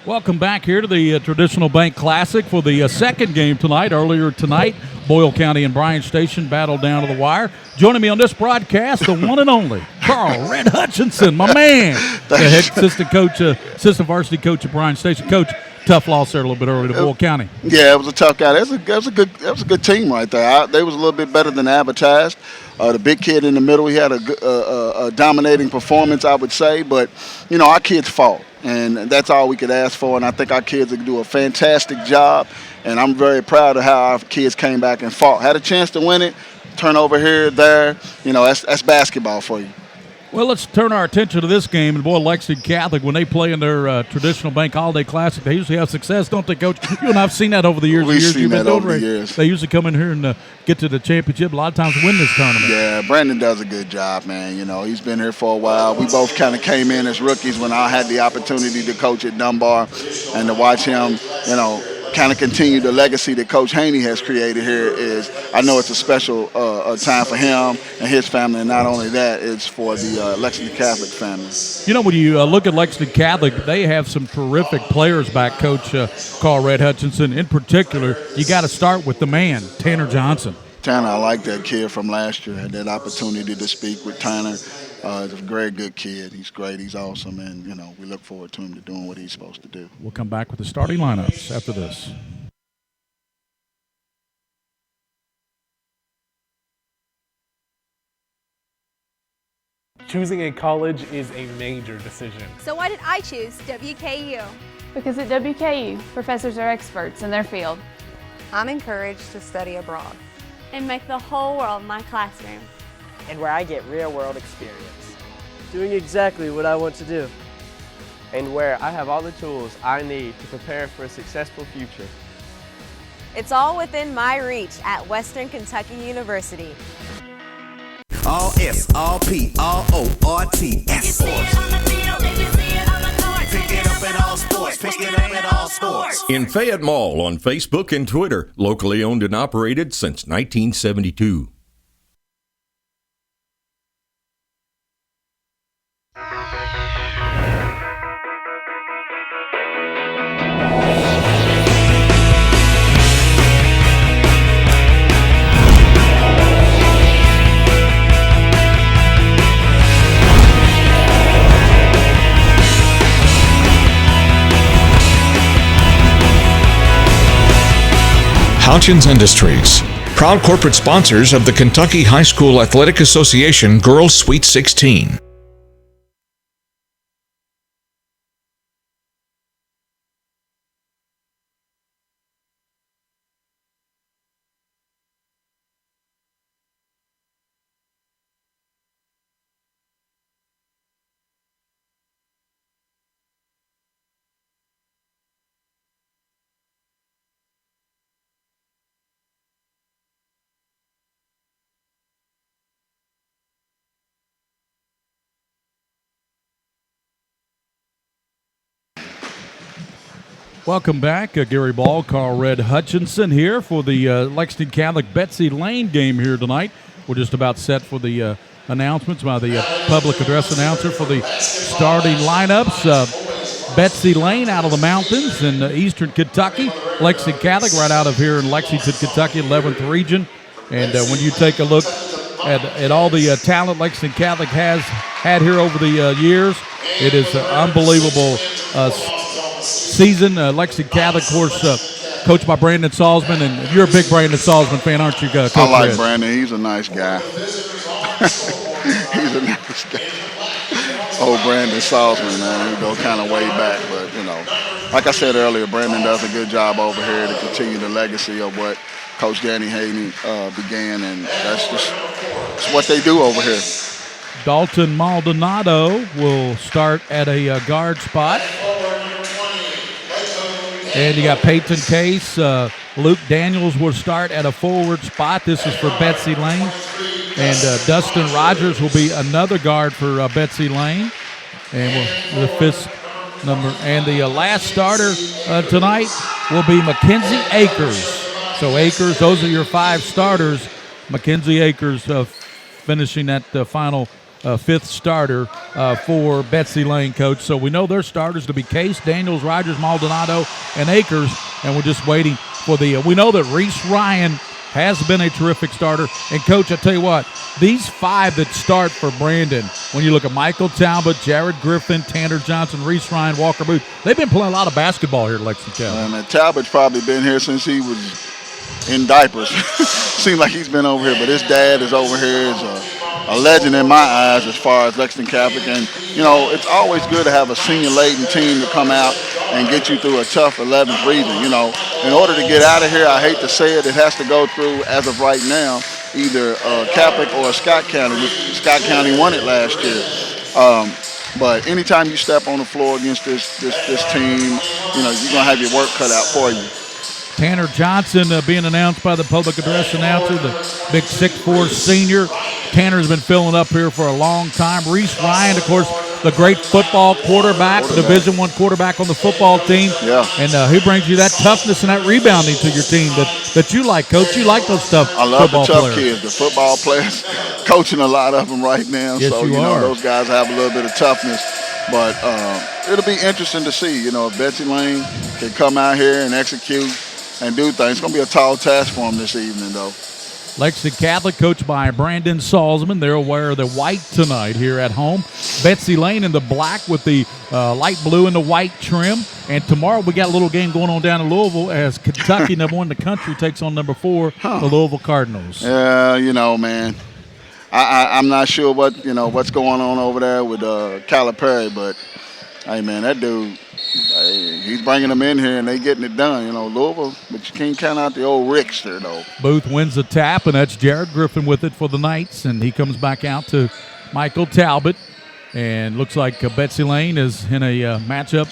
Welcome back here to the Traditional Bank Classic for the second game tonight. Earlier tonight, Boyle County and Bryan Station battled down to the wire. Joining me on this broadcast, the one and only Carl Red Hutchinson, my man, the head assistant varsity coach at Bryan Station. Coach, tough loss there a little bit early to Boyle County. Yeah, it was a tough guy. That was a good team right there. They was a little bit better than advertised. The big kid in the middle, he had a dominating performance, I would say. But, our kids fought, and that's all we could ask for. And I think our kids do a fantastic job. And I'm very proud of how our kids came back and fought. Had a chance to win it, turnover here, there. That's basketball for you. Well, let's turn our attention to this game. And boy, Lexington Catholic, when they play in their Traditional Bank Holiday Classic, they usually have success, don't they, Coach? You and I have seen that over the years. We've seen that over the years. They usually come in here and get to the championship. A lot of times win this tournament. Yeah, Brandon does a good job, man. He's been here for a while. We both kind of came in as rookies when I had the opportunity to coach at Dunbar and to watch him, kind of continue the legacy that Coach Haney has created here. I know it's a special time for him and his family, and not only that, it's for the Lexington Catholic family. When you look at Lexington Catholic, they have some terrific players back, Coach Carl Red Hutchinson. In particular, you got to start with the man, Tanner Johnson. Tanner, I like that kid from last year. I had that opportunity to speak with Tanner. He's a very good kid. He's great. He's awesome. And, we look forward to him to doing what he's supposed to do. We'll come back with the starting lineups after this. Choosing a college is a major decision. So why did I choose WKU? Because at WKU, professors are experts in their field. I'm encouraged to study abroad. And make the whole world my classroom. And where I get real-world experience. Doing exactly what I want to do. And where I have all the tools I need to prepare for a successful future. It's all within my reach at Western Kentucky University. All S, all P, all O, R, T, S. Pick it up in all sports. Pick it up in all sports. In Fayette Mall on Facebook and Twitter. Locally owned and operated since 1972. Houchins Industries, proud corporate sponsors of the Kentucky High School Athletic Association Girls Sweet 16. Welcome back. Gary Ball, Carl Red Hutchinson here for the Lexington Catholic Betsy Lane game here tonight. We're just about set for the announcements by the public address announcer for the starting lineups. Betsy Lane out of the mountains in eastern Kentucky. Lexington Catholic right out of here in Lexington, Kentucky, 11th region. And when you take a look at all the talent Lexington Catholic has had here over the years, it is an unbelievable season. Lexington Catholic, of course, coached by Brandon Salzman, and you're a big Brandon Salzman fan, aren't you, Coach? I like Red? Brandon. He's a nice guy. He's a nice guy. Oh, Brandon Salzman, man. We go kind of way back, but, like I said earlier, Brandon does a good job over here to continue the legacy of what Coach Danny Hayden began, and that's what they do over here. Dalton Maldonado will start at a guard spot. And you got Peyton Case. Luke Daniels will start at a forward spot. This is for Betsy Lane. And Dustin Rogers will be another guard for Betsy Lane. And the fifth number. And the last starter tonight will be Mackenzie Akers. So Akers, those are your five starters. Mackenzie Akers finishing that final fifth starter for Betsy Lane, Coach. So we know their starters to be Case, Daniels, Rogers, Maldonado, and Akers, and we're just waiting for the we know that Reese Ryan has been a terrific starter. And, Coach, I tell you what, these 5 that start for Brandon, when you look at Michael Talbot, Jared Griffin, Tanner Johnson, Reese Ryan, Walker Booth, they've been playing a lot of basketball here at Lexington. Man, Talbot's probably been here since he was in diapers. Seems like he's been over here, but his dad is over here. Is a legend in my eyes as far as Lexington Catholic. And, you know, it's always good to have a senior-laden team to come out and get you through a tough 11th region. You know, in order to get out of here, I hate to say it, it has to go through, as of right now, either Catholic or Scott County. Scott County won it last year. But anytime you step on the floor against this team, you know, you're going to have your work cut out for you. Tanner Johnson being announced by the public address announcer, the big 6'4" senior. Tanner's been filling up here for a long time. Reese Ryan, of course, the great football quarterback, Division I quarterback on the football team. Yeah. And he brings you that toughness and that rebounding to your team that you like, Coach. You like those tough I love football the tough players. Kids, the football players. Coaching a lot of them right now. Yes, so, you know, are. those guys have a little bit of toughness. But it'll be interesting to see, you know, if Betsy Lane can come out here and execute and do things. It's going to be a tall task for them this evening, though. Lexington Catholic, coached by Brandon Salzman. They'll wear the white tonight here at home. Betsy Lane in the black with the light blue and the white trim. And tomorrow we got a little game going on down in Louisville as Kentucky, number 1 in the country, takes on number 4, the Louisville Cardinals. Yeah, you know, man. I'm not sure what's going on over there with Calipari, but hey, man, that dude, he's bringing them in here and they getting it done. You know, Louisville, but you can't count out the old Rickster, though. Booth wins the tap, and that's Jared Griffin with it for the Knights, and he comes back out to Michael Talbot. And looks like Betsy Lane is in a matchup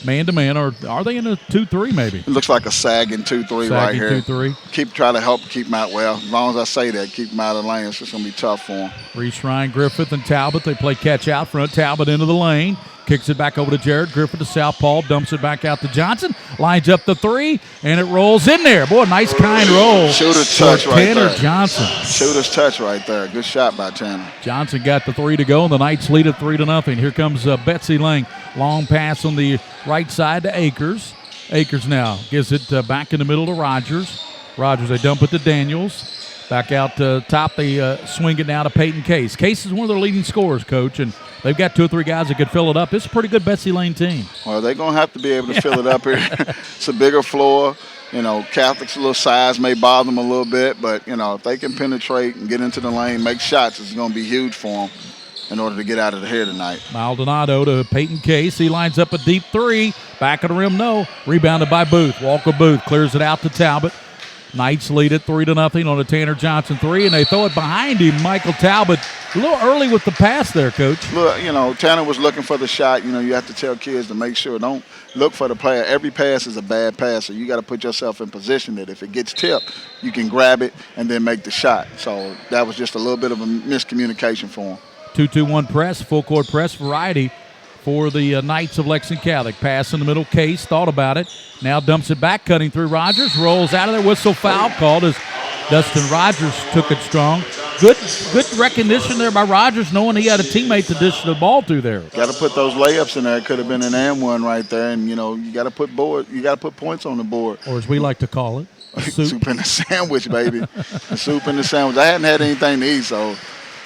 man-to-man, or are they in a 2-3 maybe? It looks like a sagging 2-3 right here. 2-3. Try to help keep them out. Well, as long as I say that, keep them out of the lane. It's just going to be tough for them. Reese Ryan, Griffith, and Talbot. They play catch out front. Talbot into the lane. Kicks it back over to Jared. Griffith to southpaw. Dumps it back out to Johnson. Lines up the 3, and it rolls in there. Boy, nice kind roll. Shooter's touch right Tanner there. Johnson. Shooter's touch right there. Good shot by Tanner. Johnson got the 3 to go, and the Knights lead it 3-0. Here comes Betsy Lane. Long pass on the right side to Akers. Akers now gives it back in the middle to Rogers. Rogers, they dump it to Daniels. Back out to top, they swing it now to Peyton Case. Case is one of their leading scorers, Coach, and they've got 2 or 3 guys that could fill it up. It's a pretty good Betsy Lane team. Well, they're going to have to be able to fill it up here. It's a bigger floor. You know, Catholic's little size may bother them a little bit, but, you know, if they can penetrate and get into the lane, make shots, it's going to be huge for them in order to get out of here tonight. Maldonado to Peyton Case. He lines up a deep 3. Back of the rim, no. Rebounded by Booth. Walker Booth clears it out to Talbot. Knights lead it 3-0 on a Tanner Johnson 3, and they throw it behind him. Michael Talbot a little early with the pass there, Coach. Look, you know, Tanner was looking for the shot. You know, you have to tell kids to make sure, don't look for the player. Every pass is a bad pass, so you got to put yourself in position that if it gets tipped, you can grab it and then make the shot. So that was just a little bit of a miscommunication for him. 2-2-1 press, full court press variety for the Knights of Lexington Catholic. Pass in the middle. Case thought about it. Now dumps it back, cutting through Rogers. Rolls out of there. Whistle foul called as Dustin Rogers took it strong. Good recognition there by Rogers, knowing he had a teammate to dish the ball through there. Got to put those layups in there. It could have been an and one right there, and you know you got to put points on the board. Or as we like to call it, soup in the sandwich, baby. The soup in the sandwich. I hadn't had anything to eat, so.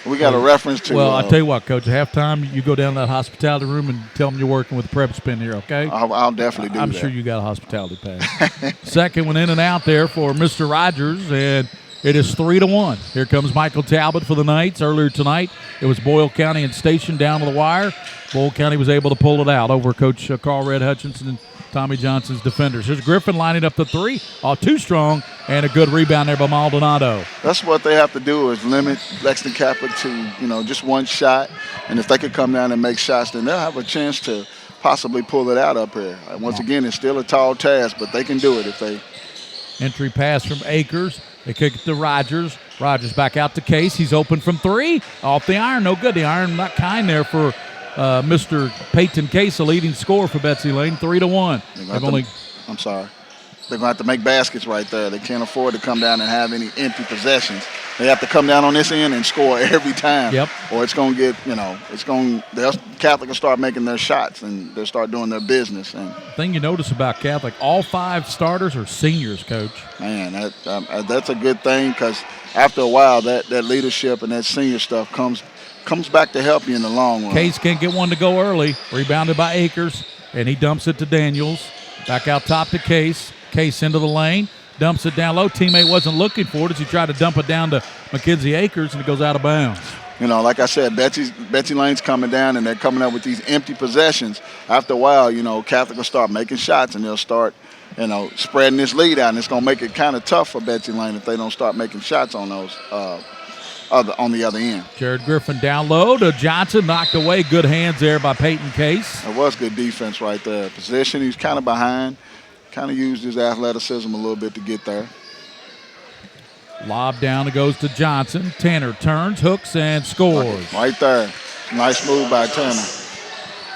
We got a reference to. Well, I'll tell you what, Coach. At halftime, you go down to that hospitality room and tell them you're working with PrepSpin here, okay? I'll definitely do that. I'm sure you got a hospitality pass. Second one in and out there for Mr. Rogers, and it is 3-1. Here comes Michael Talbot for the Knights. Earlier tonight, it was Boyle County and Station down to the wire. Boyle County was able to pull it out over Coach Carl Red Hutchinson and Tommy Johnson's defenders. Here's Griffin lining up the 3. Too strong, and a good rebound there by Maldonado. That's what they have to do is limit Lexington Catholic to, you know, just one shot. And if they could come down and make shots, then they'll have a chance to possibly pull it out up here. Once again, it's still a tall task, but they can do it if they. Entry pass from Akers. They kick it to Rogers. Rogers back out to Case. He's open from 3. Off the iron. No good. The iron not kind there for Mr. Peyton Case, a leading scorer for Betsy Lane, 3-1. I'm sorry. They're going to have to make baskets right there. They can't afford to come down and have any empty possessions. They have to come down on this end and score every time. Yep. Or it's going to get, Catholic will start making their shots and they'll start doing their business. And The thing you notice about Catholic, all 5 starters are seniors, Coach. man, that's a good thing because after a while, that leadership and that senior stuff comes back to help you in the long run. Case can't get one to go early. Rebounded by Akers, and he dumps it to Daniels. Back out top to Case. Case into the lane. Dumps it down low. Teammate wasn't looking for it as he tried to dump it down to Mackenzie Akers, and it goes out of bounds. Like I said, Betsy Lane's coming down, and they're coming up with these empty possessions. After a while, Catholic will start making shots, and they'll start, spreading this lead out, and it's going to make it kind of tough for Betsy Lane if they don't start making shots on those on the other end. Jared Griffin down low to Johnson, knocked away. Good hands there by Peyton Case. It was good defense right there. Position, he's kind of behind. Kind of used his athleticism a little bit to get there. Lob down, it goes to Johnson. Tanner turns, hooks, and scores. Right there. Nice move by Tanner.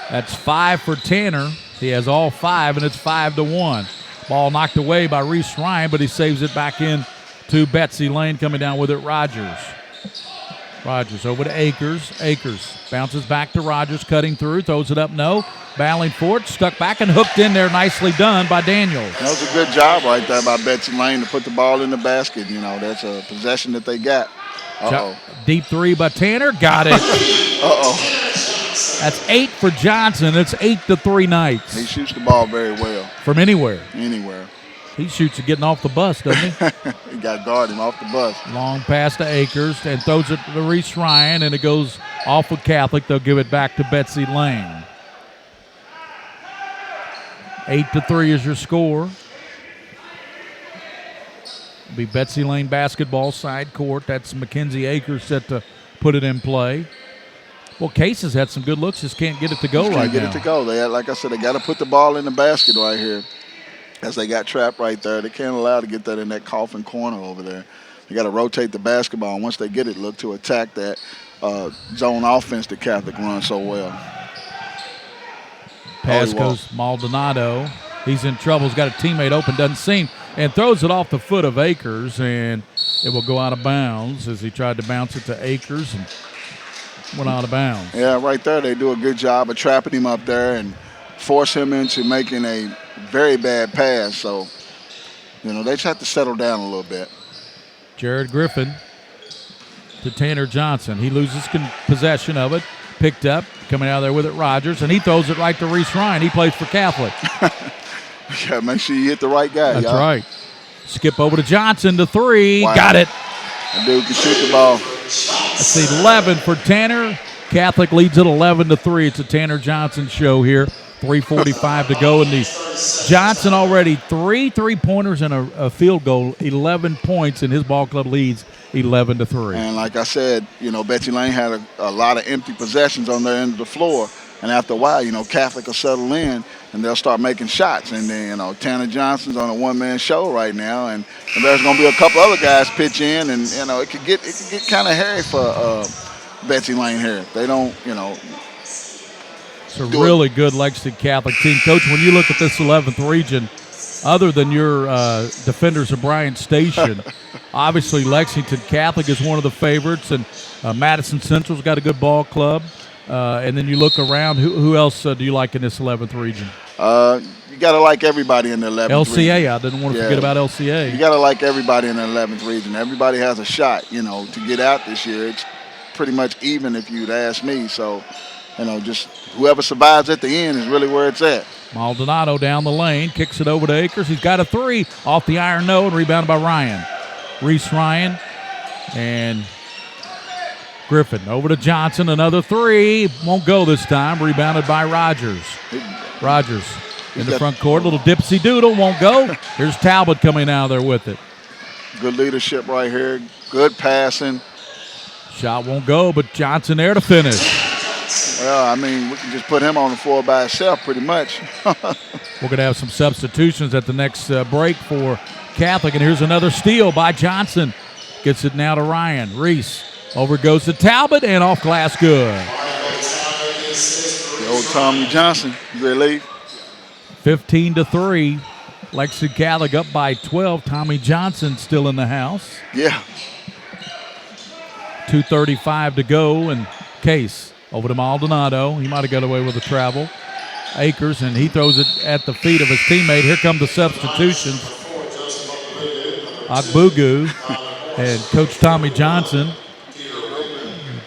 That's 5 for Tanner. He has all 5, and it's 5-1. Ball knocked away by Reese Ryan, but he saves it back in to Betsy Lane. Coming down with it, Rogers. Rogers over to Akers. Akers bounces back to Rogers, cutting through, throws it up, no. Battling for it, stuck back and hooked in there. Nicely done by Daniels. That was a good job right there by Betsy Lane to put the ball in the basket. That's a possession that they got. Uh-oh. Deep 3 by Tanner. Got it. Uh-oh. That's 8 for Johnson. It's 8-3 Knights. He shoots the ball very well. From anywhere. Anywhere. He shoots it getting off the bus, doesn't he? He got guarded off the bus. Long pass to Akers and throws it to Reese Ryan, and it goes off of Catholic. They'll give it back to Betsy Lane. 8-3 is your score. It'll be Betsy Lane basketball, side court. That's Mackenzie Akers set to put it in play. Well, Case has had some good looks, just can't get it to go right now. Can't get it to go. Like I said, they got to put the ball in the basket right here. As they got trapped right there, they can't allow to get that in that coffin corner over there. They got to rotate the basketball, and once they get it, look to attack that zone offense that Catholic runs so well. Pass goes Maldonado. He's in trouble. He's got a teammate open, doesn't seem, and throws it off the foot of Akers, and it will go out of bounds as he tried to bounce it to Akers and went out of bounds. Yeah, right there, they do a good job of trapping him up there and force him into making a very bad pass. So, they just have to settle down a little bit. Jared Griffin to Tanner Johnson. He loses possession of it. Picked up, coming out of there with it, Rogers, and he throws it right to Reese Ryan. He plays for Catholic. Yeah, make sure you hit the right guy. That's right. Skip over to Johnson to 3. Wow. Got it. That dude can shoot the ball. That's 11 for Tanner. Catholic leads it 11-3. It's a Tanner Johnson show here. 3:45 to go in the Johnson already 3 3-pointers and a field goal, 11 points, and his ball club leads 11-3. And like I said, Betsy Lane had a lot of empty possessions on their end of the floor, and after a while, Catholic will settle in and they'll start making shots. And then Tanner Johnson's on a one-man show right now, and there's going to be a couple other guys pitch in, and it could get kind of hairy for Betsy Lane here. They don't, It's a really good Lexington Catholic team. Coach, when you look at this 11th region, other than your defenders of Bryant Station, obviously Lexington Catholic is one of the favorites, and Madison Central's got a good ball club. And then you look around, who else do you like in this 11th region? You got to like everybody in the 11th LCA, region. I didn't want to forget about LCA. You got to like everybody in the 11th region. Everybody has a shot, to get out this year. It's pretty much even if you'd ask me. So, just whoever survives at the end is really where it's at. Maldonado down the lane, kicks it over to Akers. He's got a 3 off the iron, no, and rebounded by Ryan. Reese Ryan and Griffin over to Johnson, another 3. Won't go this time, rebounded by Rogers. Rogers in the front court, little dipsy doodle, won't go. Here's Talbot coming out there with it. Good leadership right here, good passing. Shot won't go, but Johnson there to finish. Well, we can just put him on the floor by himself pretty much. We're going to have some substitutions at the next break for Catholic, and here's another steal by Johnson. Gets it now to Ryan. Reese over goes to Talbot, and off glass good. The old Tommy Johnson relief. 15-3. Lexington Catholic up by 12. Tommy Johnson still in the house. Yeah. 2:35 to go, and Case over to Maldonado. He might have got away with a travel. Akers, and he throws it at the feet of his teammate. Here come the substitutions. Agbugu and Coach Tommy Johnson.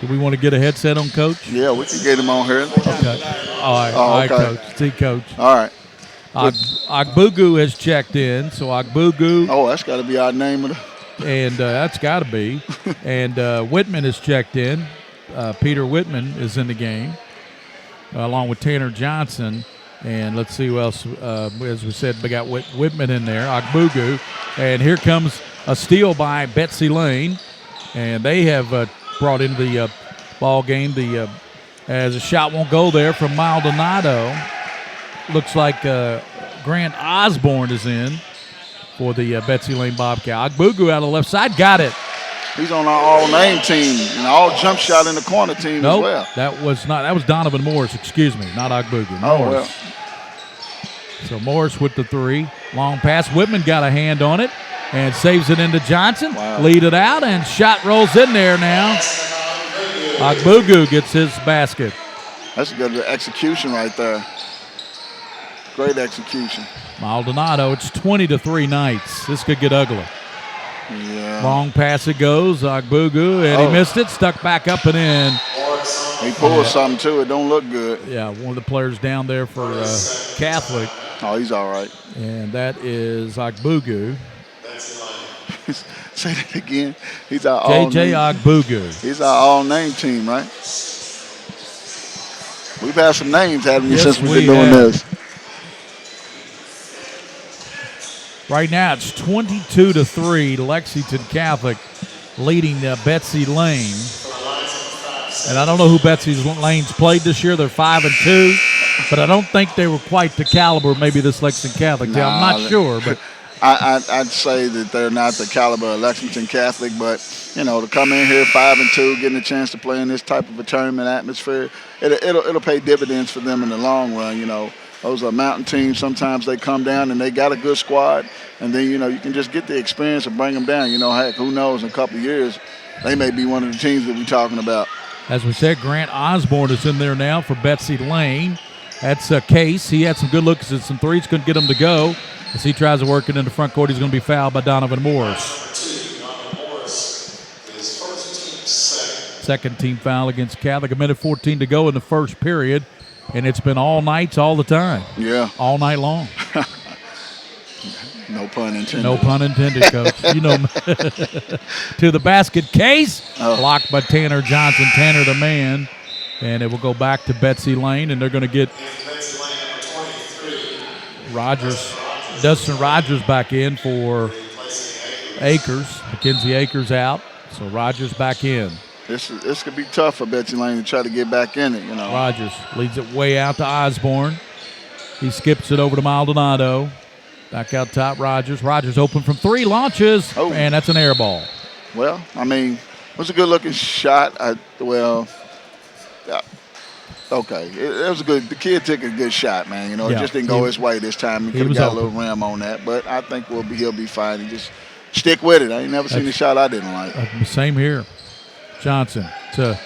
Do we want to get a headset on Coach? Yeah, we can get him on here. Okay. All right, Coach. See, Coach. All right. Agbugu has checked in, so Agbugu. Oh, that's got to be our name of the. And that's got to be. And Whitman has checked in. Peter Whitman is in the game, along with Tanner Johnson. And let's see who else. As we said, we got Whitman in there, Agbugu. And here comes a steal by Betsy Lane. And they have brought into the ball game as a shot won't go there from Maldonado. Looks like Grant Osborne is in for the Betsy Lane Bobcat. Agbugu out of the left side, got it. He's on our all-name team and all jump shot in the corner team as well. That was Donovan Morris, excuse me, not Agbugu. Oh, well. So Morris with the three. Long pass. Whitman got a hand on it and saves it into Johnson. Wow. Lead it out, and shot rolls in there now. Agbugu gets his basket. That's good execution right there. Great execution. Maldonado, it's 20-3 Knights. This could get ugly. Yeah. Long pass it goes, Agbugu, and he missed it, stuck back up and in. He pulled something too. It don't look good. Yeah, one of the players down there for Catholic. Oh, he's all right. And that is Agbugu. Say that again. He's our all-name. J.J. Agbugu. He's our all-name team, right? We've had some names, haven't we, since we've been doing this? Right now, it's 22-3. Lexington Catholic leading Betsy Lane. And I don't know who Betsy Lane's played this year. They're 5-2, but I don't think they were quite the caliber maybe this Lexington Catholic. Nah, I'm not sure, but I'd say that they're not the caliber of Lexington Catholic, but to come in here 5-2, getting a chance to play in this type of a tournament atmosphere, it'll pay dividends for them in the long run. Those are mountain teams. Sometimes they come down and they got a good squad, and then you can just get the experience and bring them down. Heck, who knows? In a couple of years, they may be one of the teams that we're talking about. As we said, Grant Osborne is in there now for Betsy Lane. That's a Case. He had some good looks at some threes, couldn't get them to go. As he tries to work it in the front court, he's going to be fouled by Donovan Morris. Second team foul against Catholic. 1:14 to go in the first period, and it's been all nights, all the time. Yeah. All night long. No pun intended. No pun intended, Coach. To the basket, Case. Blocked by Tanner Johnson. Tanner the man. And it will go back to Betsy Lane, and they're going to get Dustin Rogers back in for Akers. Mackenzie Akers out, so Rogers back in. This could be tough for Betsy Lane to try to get back in it, Rogers leads it way out to Osborne. He skips it over to Maldonado. Back out top, Rogers. Rogers open from three, launches, and that's an air ball. Well, it was a good-looking shot. Okay, it was good. The kid took a good shot, man. It just didn't go his way this time. He could have got a little rim on that, but I think he'll be fine. And just stick with it. I ain't never seen a shot I didn't like. Same here. Johnson to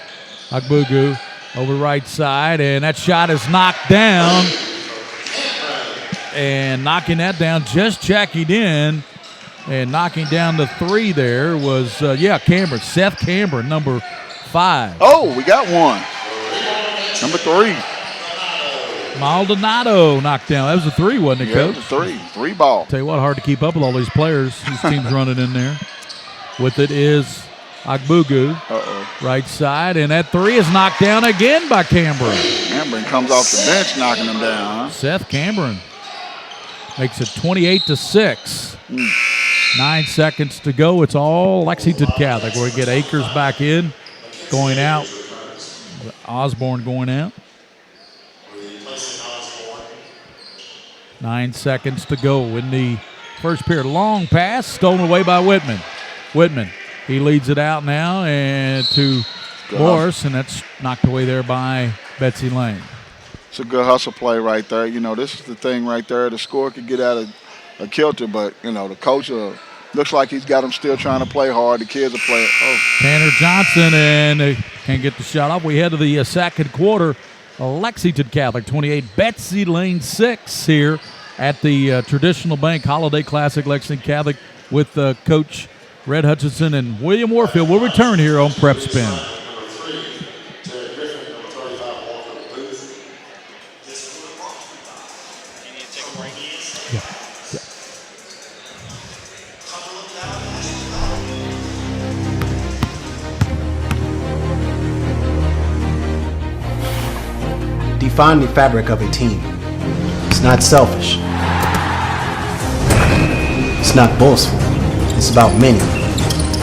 Agbugu over right side, and that shot is knocked down. And knocking that down, just checking in and knocking down the three there was, Cameron. Seth Cameron, number 5. Oh, we got one. Number 3. Maldonado knocked down. That was a 3, wasn't it, Coach? It was a 3 ball. Tell you what, hard to keep up with all these players. These teams running in there. With it is Agbugu. Right side, and that 3 is knocked down again by Cameron. Cameron comes off the bench knocking him down, huh? Seth Cameron makes it 28-6. 9 seconds to go. It's all Lexington Catholic. We get Akers back in, going out. Osborne going out. 9 seconds to go in the first period. Long pass stolen away by Whitman. He leads it out now and to Morris, and that's knocked away there by Betsy Lane. It's a good hustle play right there. This is the thing right there. The score could get out of a kilter, but, the coach will looks like he's got them still trying to play hard. The kids are playing. Oh, Tanner Johnson, and they can't get the shot off. We head to the second quarter. Lexington Catholic 28, Betsy Lane 6 here at the Traditional Bank Holiday Classic. Lexington Catholic with Coach Red Hutchinson and William Warfield. We'll return here on PrepSpin. Define the fabric of a team. It's not selfish. It's not boastful. It's about many,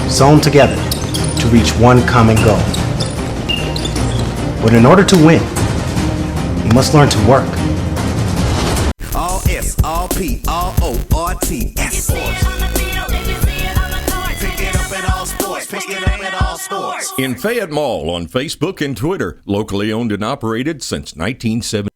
sewn together to reach one common goal. But in order to win, you must learn to work. All S, all P, all O, R, T, S. Pick it up in all sports. Pick it up in all sports. In Fayette Mall on Facebook and Twitter, locally owned and operated since 1970.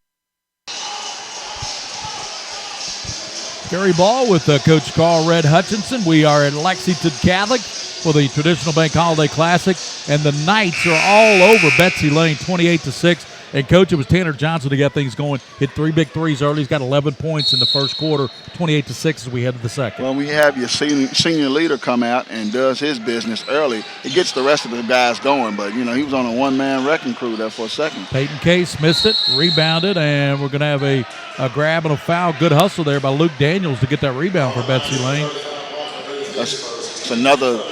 Gary Ball with Coach Carl Red Hutchinson. We are at Lexington Catholic for the Traditional Bank Holiday Classic, and the Knights are all over Betsy Lane, 28-6. And, Coach, it was Tanner Johnson who got things going. Hit 3 big threes early. He's got 11 points in the first quarter, 28-6 as we head to the second. Well, we have your senior leader come out and does his business early. It gets the rest of the guys going, but, he was on a one-man wrecking crew there for a second. Peyton Case missed it, rebounded, and we're going to have a grab and a foul. Good hustle there by Luke Daniels to get that rebound for Betsy Lane. That's another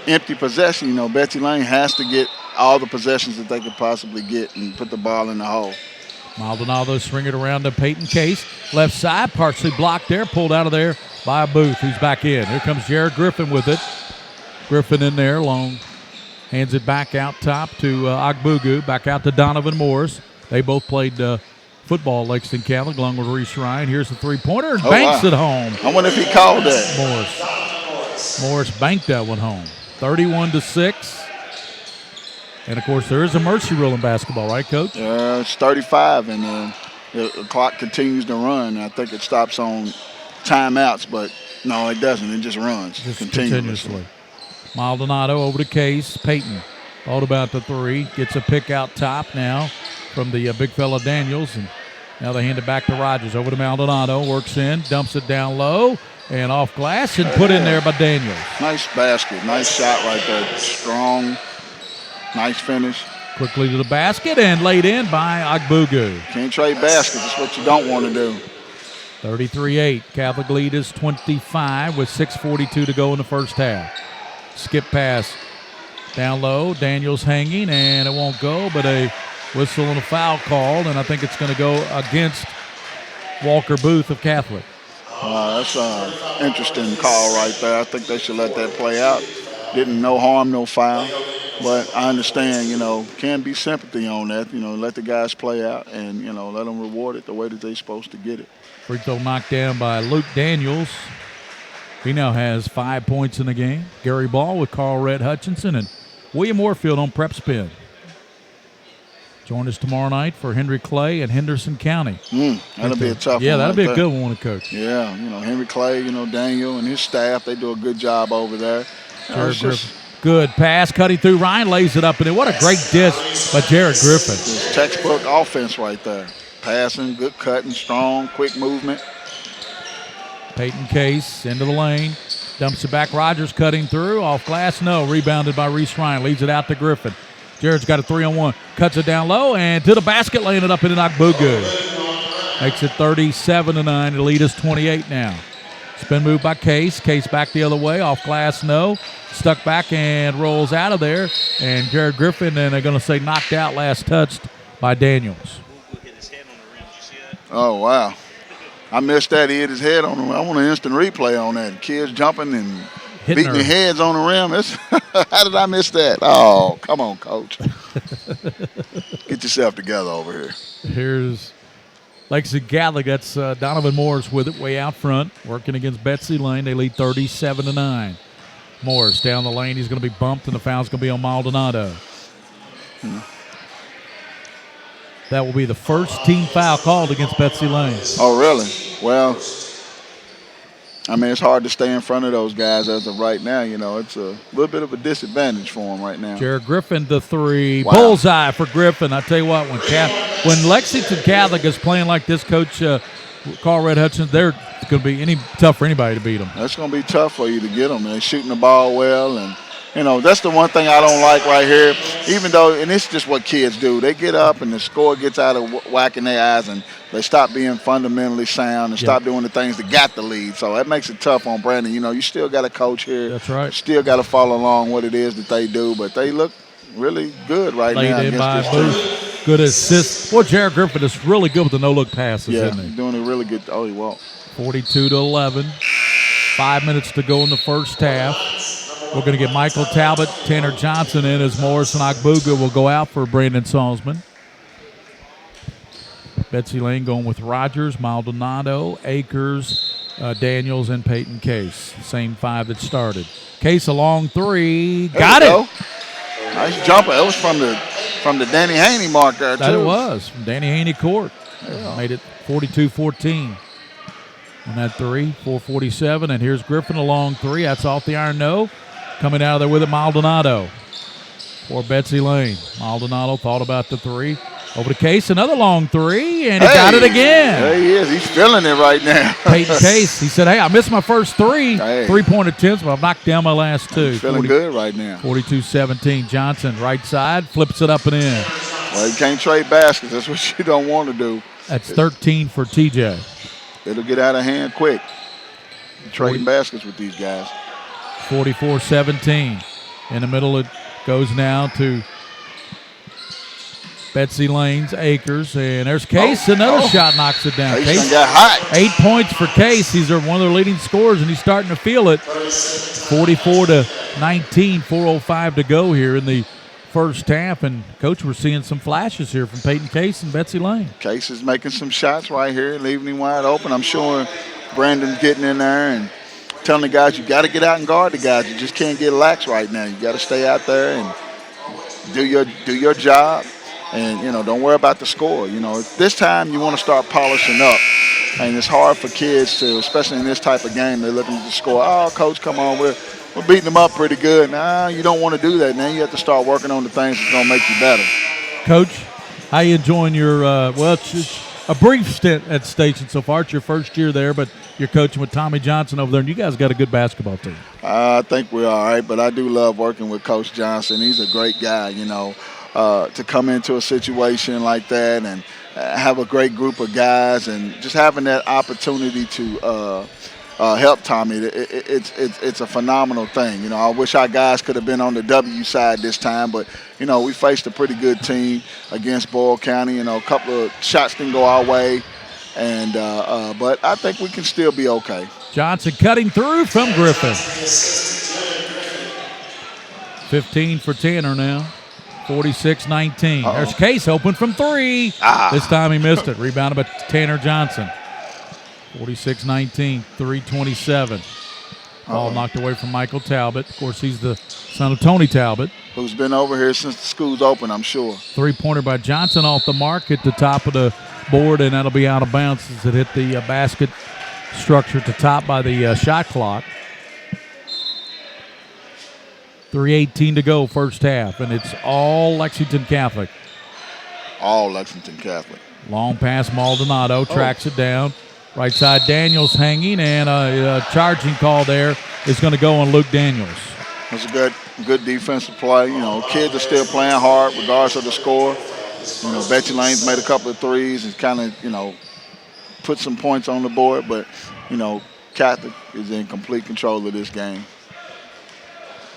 empty possession. Betsy Lane has to get all the possessions that they could possibly get and put the ball in the hole. Maldonado swing it around to Peyton Case. Left side, partially blocked there, pulled out of there by Booth, who's back in. Here comes Jared Griffin with it. Griffin in there, long. Hands it back out top to Agbugu, back out to Donovan Morris. They both played football at Lexington Catholic along with Reese Ryan. Here's the three-pointer, and banks it home. I wonder if he called that. Morris banked that one home. 31-6. And, of course, there is a mercy rule in basketball, right, Coach? It's 35, and the clock continues to run. I think it stops on timeouts, but no, it doesn't. It just runs continuously. Maldonado over to Case. Peyton all about the three. Gets a pick out top now from the big fella Daniels. And now they hand it back to Rogers. Over to Maldonado. Works in, dumps it down low, and off glass, and put in there by Daniels. Nice basket. Nice shot right there. Strong. Nice finish. Quickly to the basket and laid in by Agbugu. Can't trade baskets. That's what you don't want to do. 33-8. Catholic lead is 25 with 6:42 to go in the first half. Skip pass down low. Daniels hanging, and it won't go, but a whistle and a foul called, and I think it's going to go against Walker Booth of Catholic. That's an interesting call right there. I think they should let that play out. Didn't no harm, no foul. But I understand, can be sympathy on that. Let the guys play out and, let them reward it the way that they're supposed to get it. Free throw knocked down by Luke Daniels. He now has 5 points in the game. Gary Ball with Carl Red Hutchinson and William Warfield on PrepSpin. Join us tomorrow night for Henry Clay and Henderson County. That'll be a tough one. Yeah, that'll be a good one to coach. Yeah, Henry Clay, Daniel and his staff, they do a good job over there. Good pass, cutting through. Ryan lays it up, and what a great dish by Jared Griffin. It's textbook offense right there. Passing, good cutting, strong, quick movement. Peyton Case into the lane. Dumps it back. Rogers cutting through. Off glass, no. Rebounded by Reese Ryan. Leads it out to Griffin. Jared's got a 3-on-1. Cuts it down low and to the basket, laying it up in an Agbugu. Makes it 37-9. The lead is 28 now. Spin move by Case. Case back the other way. Off glass, no. Stuck back and rolls out of there. And Jared Griffin, and they're going to say knocked out, last touched by Daniels. Oh, wow. I missed that. He hit his head on the rim. I want an instant replay on that. Kids jumping and beating their heads on the rim. How did I miss that? Oh, come on, Coach. Get yourself together over here. Here's Lexington Catholic. That's Donovan Morris with it way out front, working against Betsy Lane. They lead 37-9. Morris down the lane. He's going to be bumped, and the foul's going to be on Maldonado. That will be the first team foul called against Betsy Lane. Oh, really? Well, I mean, it's hard to stay in front of those guys as of right now. You know, it's a little bit of a disadvantage for them right now. Jared Griffin, the three. Wow. Bullseye for Griffin. I tell you what, when Lexington Catholic is playing like this, Coach Carl Red Hutchins, they're going to be tough for anybody to beat them. That's going to be tough for you to get them. They're shooting the ball well, and you know, that's the one thing I don't like right here. Even though, and it's just what kids do. They get up and the score gets out of whack in their eyes, and they stop being fundamentally sound and stop doing the things that got the lead. So that makes it tough on Brandon. You know, you still got a coach here. That's right. Still got to follow along what it is that they do, but they look really good right now against this team. Good assist. Well, Jared Griffin is really good with the no-look passes, isn't he? Doing a really good. Oh, he won't. 42-11. 5 minutes to go in the first half. We're going to get Michael Talbot, Tanner Johnson in as Morrison Ogbuga will go out for Brandon Salzman. Betsy Lane going with Rogers, Maldonado, Akers, Daniels, and Peyton Case. Same five that started. Case a long three. Got it. Go. Nice jumper. It was from the Danny Haney mark there, too. That it was. From Danny Haney court. Yeah. Made it 42-14. On that three, 4:47. And here's Griffin, a long three. That's off the iron, no. Coming out of there with it, Maldonado for Betsy Lane. Maldonado thought about the three. Over to Case, another long three, and he got it again. There he is. He's feeling it right now. Peyton Case, he said, hey, I missed my first three. Three-point attempts, but I've knocked down my last two. He's feeling good right now. 42-17. Johnson, right side, flips it up and in. Well, you can't trade baskets. That's what you don't want to do. That's 13 for TJ. It'll get out of hand quick. Trading baskets with these guys. 44-17. In the middle, it goes now to Betsy Lane's Akers. And there's Case. Another shot knocks it down. Case got hot. 8 points for Case. He's one of their leading scorers, and he's starting to feel it. 44-19, 4:05 to go here in the first half. And, Coach, we're seeing some flashes here from Peyton Case and Betsy Lane. Case is making some shots right here, leaving him wide open. I'm sure Brandon's getting in there and telling the guys, you got to get out and guard the guys. You just can't get lax right now. You got to stay out there and do your job, and you know, don't worry about the score. You know, this time you want to start polishing up, and it's hard for kids to, especially in this type of game. They're looking to score. Oh, coach, come on, we're beating them up pretty good. Nah, you don't want to do that. Now you have to start working on the things that's gonna make you better. Coach, how you enjoying your it's a brief stint at Station so far. It's your first year there, but you're coaching with Tommy Johnson over there, and you guys got a good basketball team. I think we're all right, but I do love working with Coach Johnson. He's a great guy, you know, to come into a situation like that and have a great group of guys and just having that opportunity to help Tommy. It's a phenomenal thing. You know, I wish our guys could have been on the W side this time, but, you know, we faced a pretty good team against Boyle County. You know, a couple of shots didn't go our way, and but I think we can still be okay. Johnson cutting through from Griffin. 15 for Tanner now. 46-19. There's Case open from three. This time he missed it. Rebounded by Tanner Johnson. 46-19, 3:27. Ball knocked away from Michael Talbot. Of course, he's the son of Tony Talbot, who's been over here since the school's open, I'm sure. Three-pointer by Johnson off the mark at the top of the board, and that'll be out of bounds as it hit the basket structure at the top by the shot clock. 3:18 to go, first half, and it's all Lexington Catholic. All Lexington Catholic. Long pass, Maldonado tracks it down. Right side, Daniels hanging, and a charging call there is going to go on Luke Daniels. That's a good defensive play. You know, kids are still playing hard regardless of the score. You know, Betsy Lane's made a couple of threes and kind of, you know, put some points on the board, but, you know, Catholic is in complete control of this game.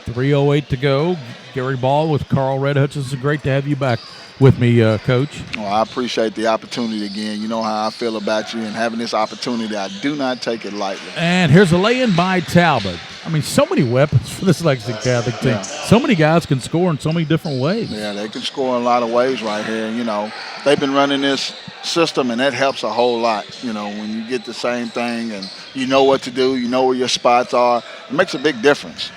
3:08 to go. Gary Ball with Carl Red Hutchinson. Great to have you back with me, Coach. Well, I appreciate the opportunity again. You know how I feel about you, and having this opportunity, I do not take it lightly. And here's a lay-in by Talbot. I mean, so many weapons for this Lexington Catholic team. Yeah. So many guys can score in so many different ways. Yeah, they can score in a lot of ways right here. And, you know, they've been running this system, and that helps a whole lot. You know, when you get the same thing and you know what to do, you know where your spots are, it makes a big difference.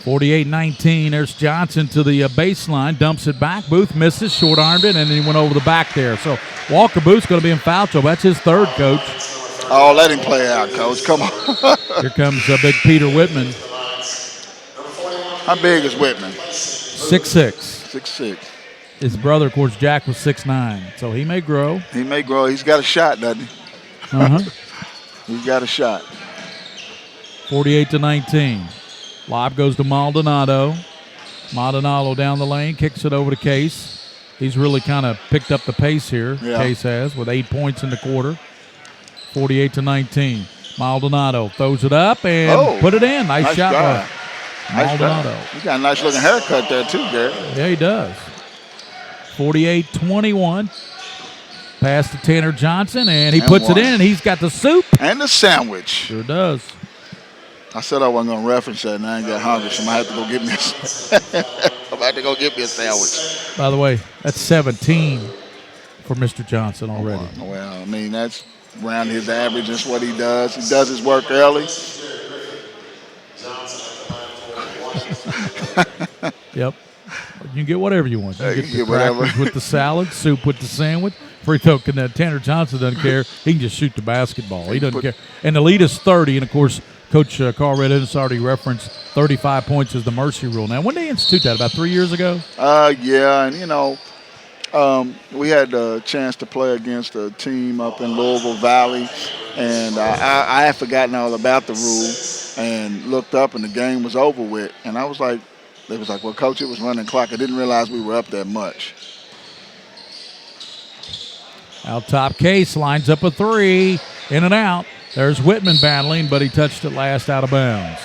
48-19. There's Johnson to the baseline, dumps it back. Booth misses, short-armed it, and then he went over the back there. So Walker Booth's going to be in foul trouble. That's his third, Coach. Oh, let him play out, Coach. Come on. Here comes big Peter Whitman. How big is Whitman? 6'6". 6'6". His brother, of course, Jack, was 6'9", so he may grow. He may grow. He's got a shot, doesn't he? Uh-huh. He's got a shot. 48-19. Lob goes to Maldonado. Maldonado down the lane, kicks it over to Case. He's really kind of picked up the pace here, Case has, with 8 points in the quarter. 48-19. Maldonado throws it up and put it in. Nice shot by Maldonado. He's got a nice looking haircut there too, Gary. Yeah, he does. 48-21. Pass to Tanner Johnson, and he puts it in, and he's got the soup. And the sandwich. Sure does. I said I wasn't going to reference that, and I ain't got hungry, so I'm going to have to go get me I'm about to go get me a sandwich. By the way, that's 17 for Mr. Johnson already. Well, I mean, that's around his average. That's what he does. He does his work early. Yep. You can get whatever you want. You can get the whatever. crackers with the salad, soup with the sandwich. Free throw, Tanner Johnson doesn't care. He can just shoot the basketball. He doesn't care. And the lead is 30, and, of course, Coach Carl Red has already referenced 35 points is the mercy rule. Now, when did they institute that? About 3 years ago? Yeah, and, we had a chance to play against a team up in Louisville Valley, and I had forgotten all about the rule and looked up, and the game was over with. And I was like, they was like, well, Coach, it was running clock. I didn't realize we were up that much. Out top, Case lines up a three, in and out. There's Whitman battling, but he touched it last out of bounds.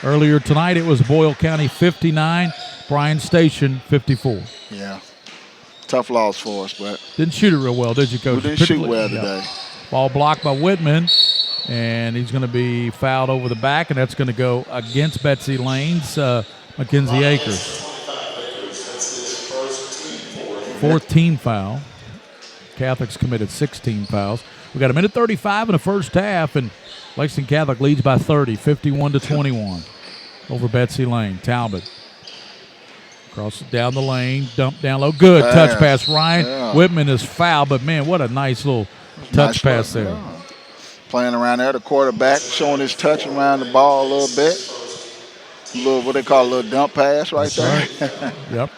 Earlier tonight, it was Boyle County 59, Bryan Station 54. Yeah, tough loss for us, but didn't shoot it real well, did you, Coach? We didn't shoot well today. Ball blocked by Whitman, and he's going to be fouled over the back, and that's going to go against Betsy Lane's Mackenzie Akers. Fourth team foul. Catholics committed 16 fouls. We got a minute 35 in the first half, and Lexington Catholic leads by 30, 51-21 over Betsy Lane. Talbot crosses down the lane, dump down low. Good touch pass. Ryan Whitman is fouled, but, man, what a nice little touch pass there. Yeah. Playing around there, the quarterback showing his touch around the ball a little bit. A little, what they call a little dump pass right there. Right. Yep.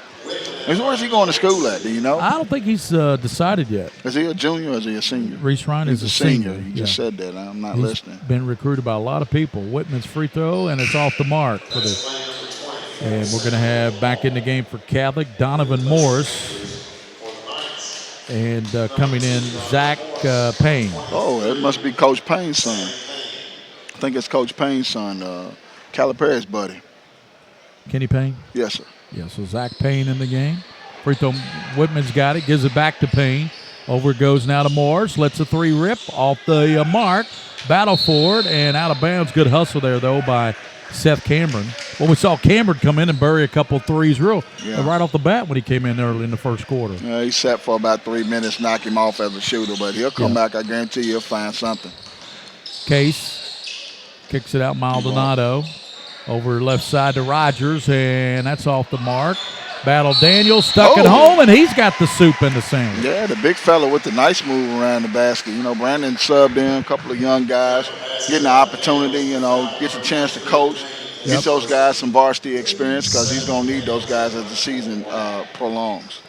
Where's he going to school at? Do you know? I don't think he's decided yet. Is he a junior or is he a senior? Reese Ryan is a senior. You just said that. I'm not He's listening. Been recruited by a lot of people. Whitman's free throw, and it's off the mark. And we're going to have back in the game for Catholic, Donovan Morris. And coming in, Zach Payne. Oh, it must be Coach Payne's son. I think it's Coach Payne's son, Calipari's buddy. Kenny Payne? Yes, sir. Yeah, so Zach Payne in the game. Free throw, Whitman's got it, gives it back to Payne. Over it goes now to Morris, lets a three rip off the mark. Battle for it, and out of bounds. Good hustle there, though, by Seth Cameron. Well, we saw Cameron come in and bury a couple threes right off the bat when he came in early in the first quarter. He sat for about 3 minutes, knock him off as a shooter, but he'll come back. I guarantee you he'll find something. Case kicks it out, Maldonado. Over left side to Rogers, and that's off the mark. Battle Daniels stuck at home, and he's got the soup in the sandwich. Yeah, the big fella with the nice move around the basket. Brandon subbed in, a couple of young guys, getting the opportunity, gets a chance to coach, gets those guys some varsity experience because he's going to need those guys as the season prolongs.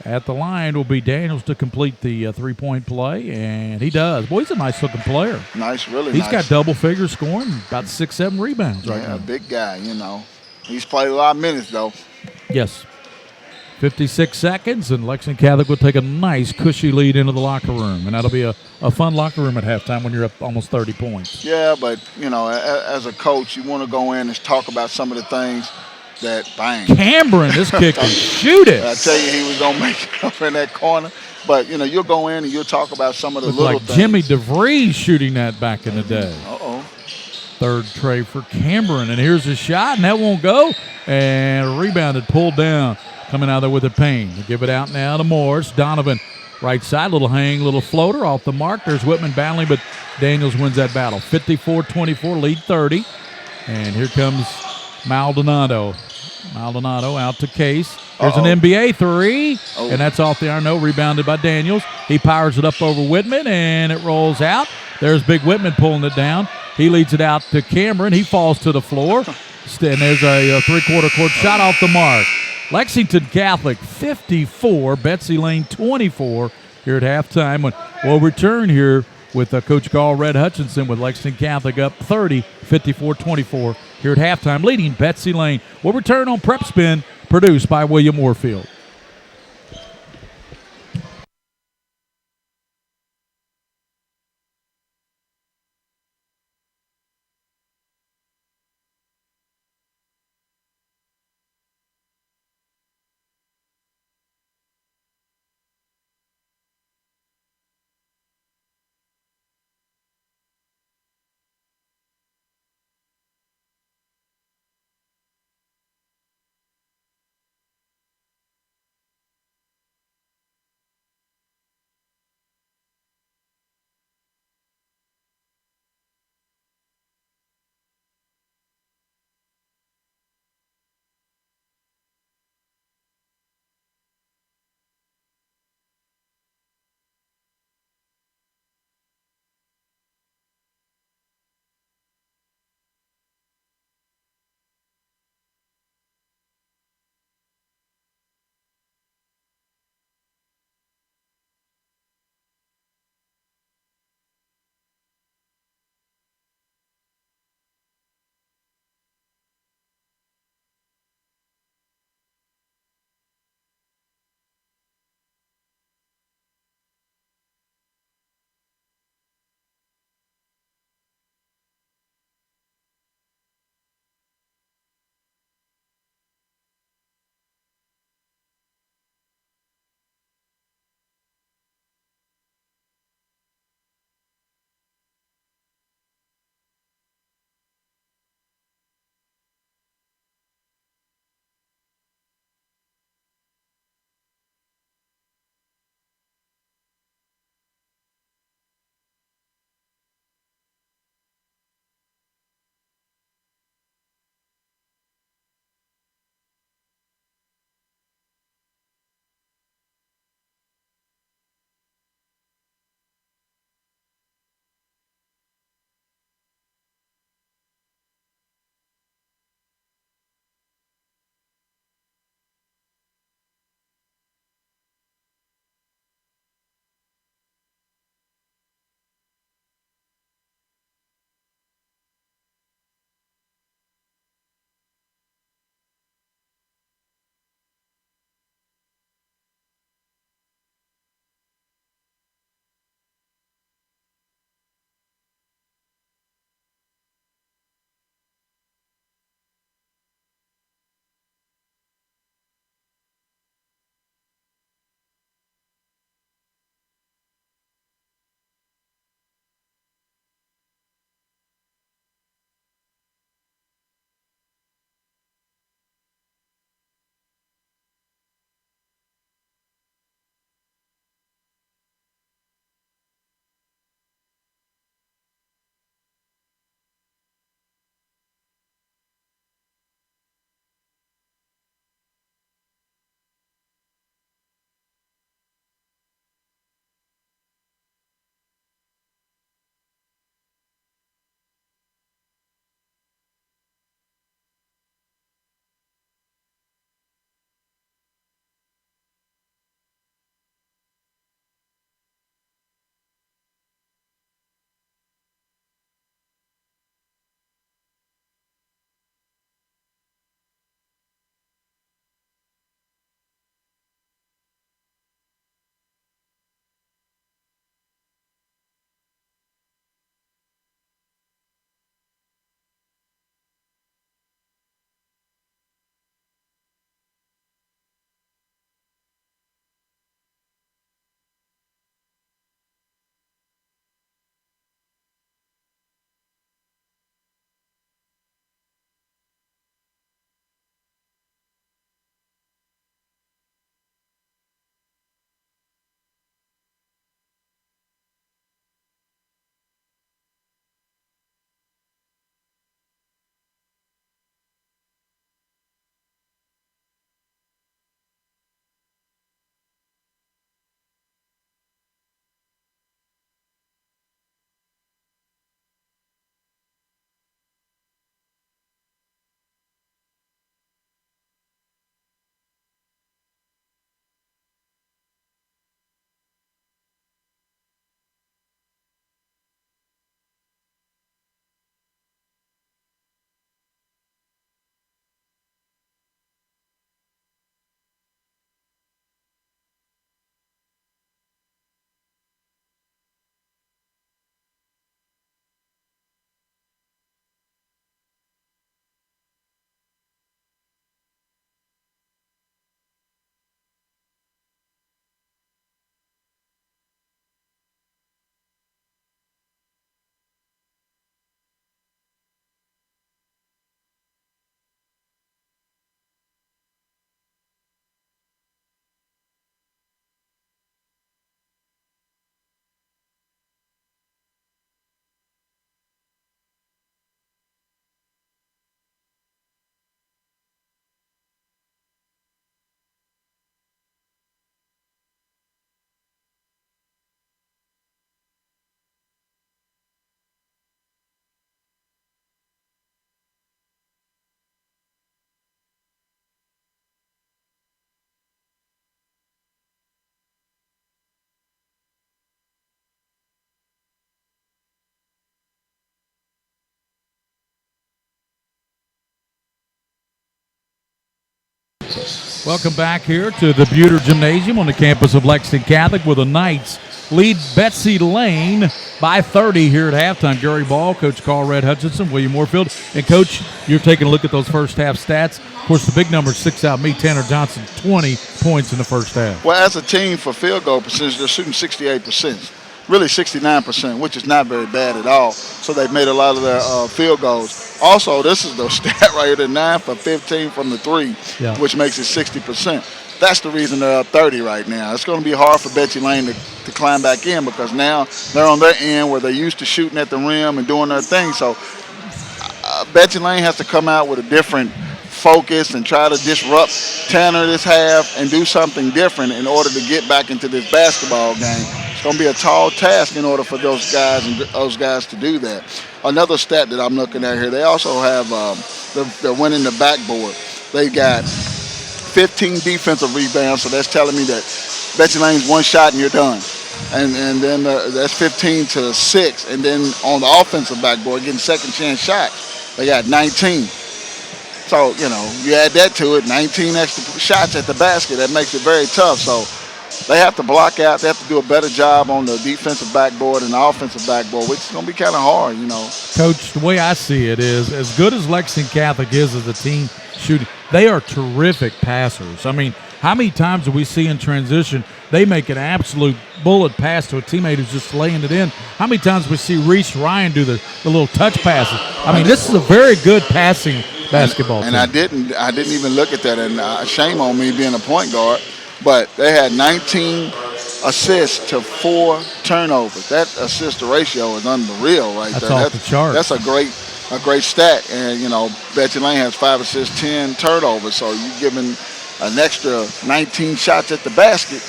At the line will be Daniels to complete the three-point play, and he does. Boy, he's a nice-looking player. Nice, really He's nice. got double figures scoring, about 6-7 rebounds right now. Yeah, big guy, He's played a lot of minutes, though. Yes. 56 seconds, and Lexington Catholic will take a nice, cushy lead into the locker room, and that'll be a fun locker room at halftime when you're up almost 30 points. Yeah, but, as a coach, you want to go in and talk about some of the things that, bang. Cameron, this kid can shoot it. I tell you, he was going to make it up in that corner. But, you'll go in and you'll talk about some of the Looked little like things. Jimmy DeVries shooting that back in the day. Uh-oh. Third tray for Cameron, and here's a shot, and that won't go. And rebounded, pulled down, coming out there with a Payne. They give it out now to Morris. Donovan, right side, little hang, little floater off the mark. There's Whitman battling, but Daniels wins that battle. 54-24, lead 30. And here comes Maldonado. Maldonado out to Case. Here's an Uh-oh. NBA three, Oh. and that's off the iron. No, rebounded by Daniels. He powers it up over Whitman, and it rolls out. There's Big Whitman pulling it down. He leads it out to Cameron. He falls to the floor, and there's a three-quarter court shot off the mark. Lexington Catholic 54, Betsy Lane 24 here at halftime. We'll return here with Coach Carl Red Hutchinson with Lexington Catholic up 30, 54-24 here at halftime, leading Betsy Lane. We'll return on PrepSpin, produced by William Warfield. Welcome back here to the Buter Gymnasium on the campus of Lexington Catholic, where the Knights lead Betsy Lane by 30 here at halftime. Gary Ball, Coach Carl Red Hutchinson, William Moorfield. And, Coach, you're taking a look at those first half stats. Of course, the big number sticks out me, Tanner Johnson, 20 points in the first half. Well, as a team for field goal percentage, they're shooting 68%. Really 69%, which is not very bad at all. So they've made a lot of their field goals. Also, this is the stat right here, they're 9 for 15 from the three, which makes it 60%. That's the reason they're up 30 right now. It's going to be hard for Betsy Lane to climb back in because now they're on their end where they're used to shooting at the rim and doing their thing. So Betsy Lane has to come out with a different focus and try to disrupt Tanner this half and do something different in order to get back into this basketball game. It's going to be a tall task in order for those guys to do that. Another stat that I'm looking at here, they also have they're winning the backboard. They got 15 defensive rebounds, so that's telling me that Betsy Lane's one shot and you're done. And then that's 15 to 6. And then on the offensive backboard, getting second chance shots, they got 19. So, you add that to it, 19 extra shots at the basket, that makes it very tough. So they have to block out. They have to do a better job on the defensive backboard and the offensive backboard, which is going to be kind of hard, Coach, the way I see it is, as good as Lexington Catholic is as a team shooting, they are terrific passers. I mean, how many times do we see in transition they make an absolute bullet pass to a teammate who's just laying it in? How many times we see Reese Ryan do the little touch passes? I mean, this is a very good passing basketball team. And I didn't even look at that, and shame on me being a point guard, but they had 19 assists to 4 turnovers. That assist to ratio is unreal right there. That's off the chart. That's a great stat. And, Betsy Lane has 5 assists, 10 turnovers, so you're giving an extra 19 shots at the basket,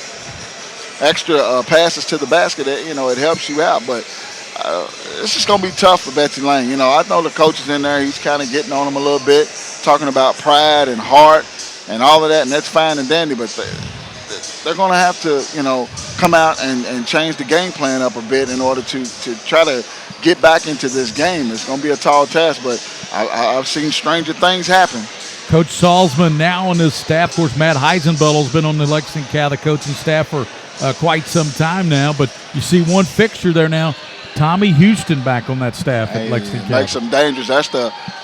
extra passes to the basket, it helps you out. But it's just going to be tough for Betsy Lane. I know the coach is in there. He's kind of getting on him a little bit, talking about pride and heart and all of that, and that's fine and dandy. But they're going to have to, come out and change the game plan up a bit in order to try to get back into this game. It's going to be a tall task, but I've seen stranger things happen. Coach Salzman now on his staff. Of course, Matt Heisenbuttel's been on the Lexington Catholic coaching staff for quite some time now, but you see one fixture there now, Tommy Houston back on that staff at Lexington Catholic. Makes them dangerous.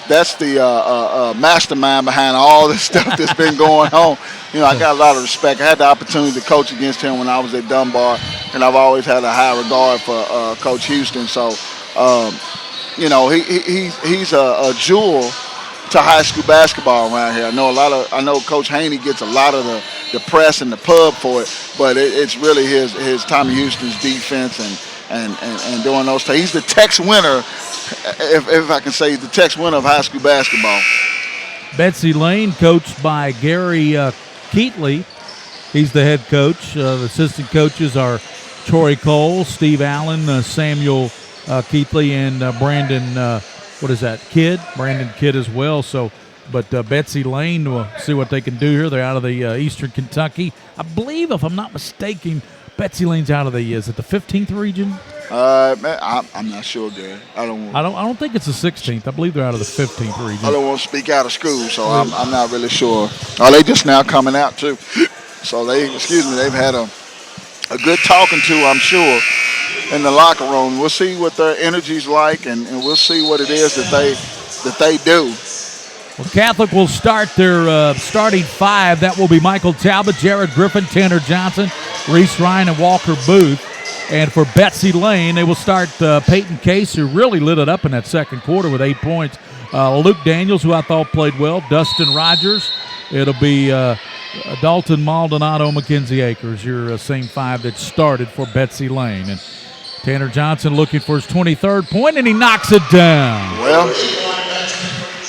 That's the mastermind behind all this stuff that's been going on. I got a lot of respect. I had the opportunity to coach against him when I was at Dunbar, and I've always had a high regard for Coach Houston. So, he's a jewel to high school basketball around here. I know Coach Haney gets a lot of the press and the pub for it, but it's really his Tommy Houston's defense and doing those things. He's the Tex winner, if I can say, he's the Tex winner of high school basketball. Betsy Lane, coached by Gary Keatley. He's the head coach. The assistant coaches are Troy Cole, Steve Allen, Samuel Keatley, and Brandon Kidd? Brandon Kidd as well. So, but Betsy Lane, we'll see what they can do here. They're out of the Eastern Kentucky. I believe, if I'm not mistaken, Betsy Lane's out of the 15th region? I'm not sure, Gary. I don't think it's the 16th. I believe they're out of the 15th region. I don't want to speak out of school, so I'm not really sure. They just now coming out too. So they've had a good talking to, I'm sure, in the locker room. We'll see what their energy's like, and we'll see what it is that they do. Well, Catholic will start their starting 5. That will be Michael Talbot, Jared Griffin, Tanner Johnson, Reese Ryan, and Walker Booth. And for Betsy Lane, they will start Peyton Case, who really lit it up in that second quarter with 8 points. Luke Daniels, who I thought played well. Dustin Rogers. It'll be Dalton Maldonado, Mackenzie Akers, your same 5 that started for Betsy Lane. And Tanner Johnson looking for his 23rd point, and he knocks it down. Well,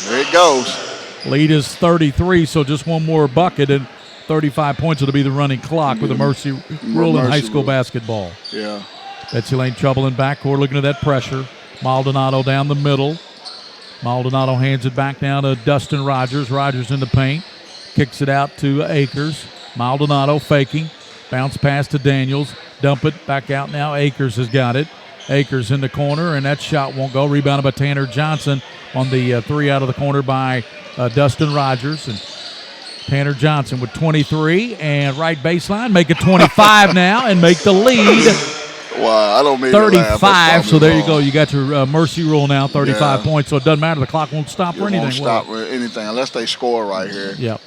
there it goes. Lead is 33, so just one more bucket, and 35 points will be the running clock with the mercy rule in high school basketball. Yeah. Betsy Lane trouble in backcourt, looking at that pressure. Maldonado down the middle. Maldonado hands it back down to Dustin Rogers. Rogers in the paint. Kicks it out to Akers. Maldonado faking. Bounce pass to Daniels. Dump it back out now. Akers has got it. Akers in the corner, and that shot won't go. Rebounded by Tanner Johnson on the 3 out of the corner by Dustin Rogers. And Tanner Johnson with 23 and right baseline. Make it 25 now and make the lead Wow, I don't mean to laugh. 35. So there you go. You got your mercy rule now, 35 points. So it doesn't matter. The clock won't stop for anything. Won't stop for anything unless they score right here. Yep.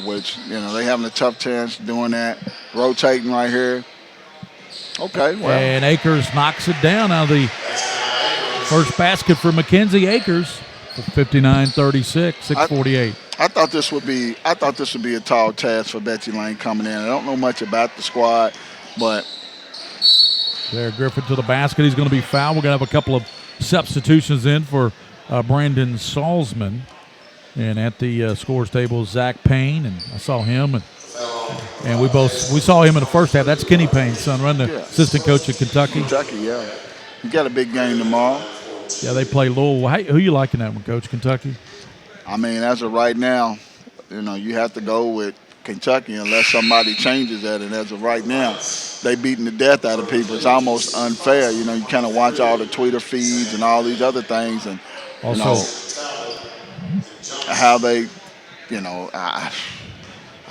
Which, they having a tough chance doing that. Rotating right here. Okay, well. And Akers knocks it down. Now the first basket for Mackenzie Akers. 59-36, 6:48. I thought this would be a tall task for Betsy Lane coming in. I don't know much about the squad, but there, Griffin to the basket. He's going to be fouled. We're going to have a couple of substitutions in for Brandon Salzman. And at the scores table, Zach Payne, and I saw him, and we saw him in the first half. That's Kenny Payne's son, right? The assistant coach at Kentucky. Kentucky, yeah. You got a big game tomorrow. Yeah, they play Louisville. Who you liking that one, Coach? Kentucky? I mean, as of right now, you have to go with Kentucky unless somebody changes that. And as of right now, they beating the death out of people. It's almost unfair. You kind of watch all the Twitter feeds and all these other things, and how they, I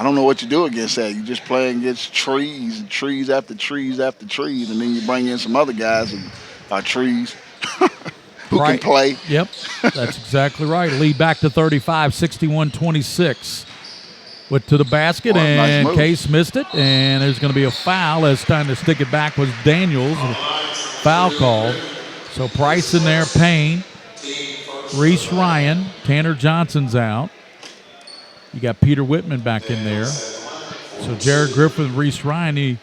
don't know what you do against that. You just playing against trees and trees after trees after trees, and then you bring in some other guys and are trees. Who can play. Yep, that's exactly right. Lead back to 35, 61-26. Went to the basket, and nice Case missed it, and there's going to be a foul. As time to stick it back was Daniels. Foul called. So Price in there, Payne, Reese Ryan, Tanner Johnson's out. You got Peter Whitman back in there. So Jared Griffin, Reese Ryan, the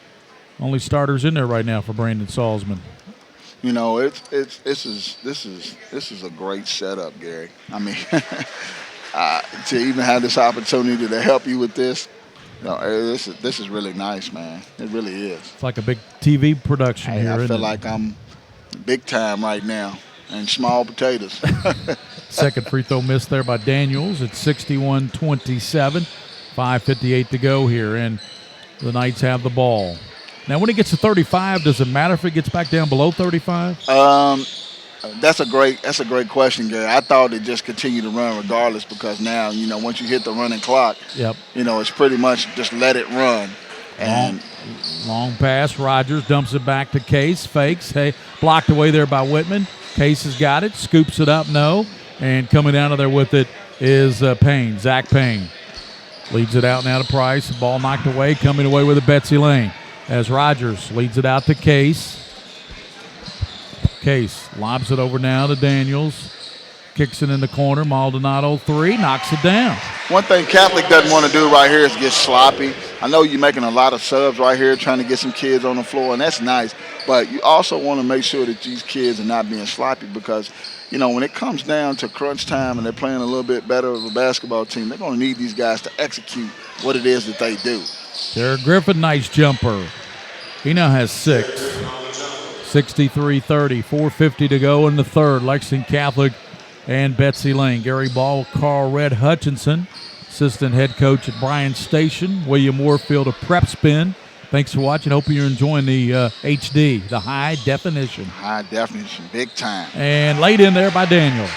only starters in there right now for Brandon Salzman. This is a great setup, Gary. I mean, to even have this opportunity to help you with this, this is really nice, man. It really is. It's like a big TV production here. I feel like I'm big time right now, and small potatoes. Second free throw missed there by Daniels. It's 61-27, 5:58 to go here, and the Knights have the ball. Now, when it gets to 35, does it matter if it gets back down below 35? That's a great question, Gary. I thought it just continued to run regardless because now, once you hit the running clock, it's pretty much just let it run. And long pass. Rogers dumps it back to Case. Fakes. Hey, blocked away there by Whitman. Case has got it. Scoops it up. No. And coming down there with it is Payne. Zach Payne leads it out now to Price. The ball knocked away. Coming away with it, Betsy Lane. As Rogers leads it out to Case. Case lobs it over now to Daniels. Kicks it in the corner. Maldonado 3. Knocks it down. One thing Catholic doesn't want to do right here is get sloppy. I know you're making a lot of subs right here trying to get some kids on the floor, and that's nice. But you also want to make sure that these kids are not being sloppy because, when it comes down to crunch time and they're playing a little bit better of a basketball team, they're going to need these guys to execute what it is that they do. Jared Griffin, nice jumper. He now has 6. 63-30, 4:50 to go in the third. Lexington Catholic and Betsy Lane. Gary Ball, Carl Red Hutchinson, assistant head coach at Bryan Station. William Warfield of PrepSpin. Thanks for watching. Hope you're enjoying the HD, the high definition. High definition, big time. And laid in there by Daniels.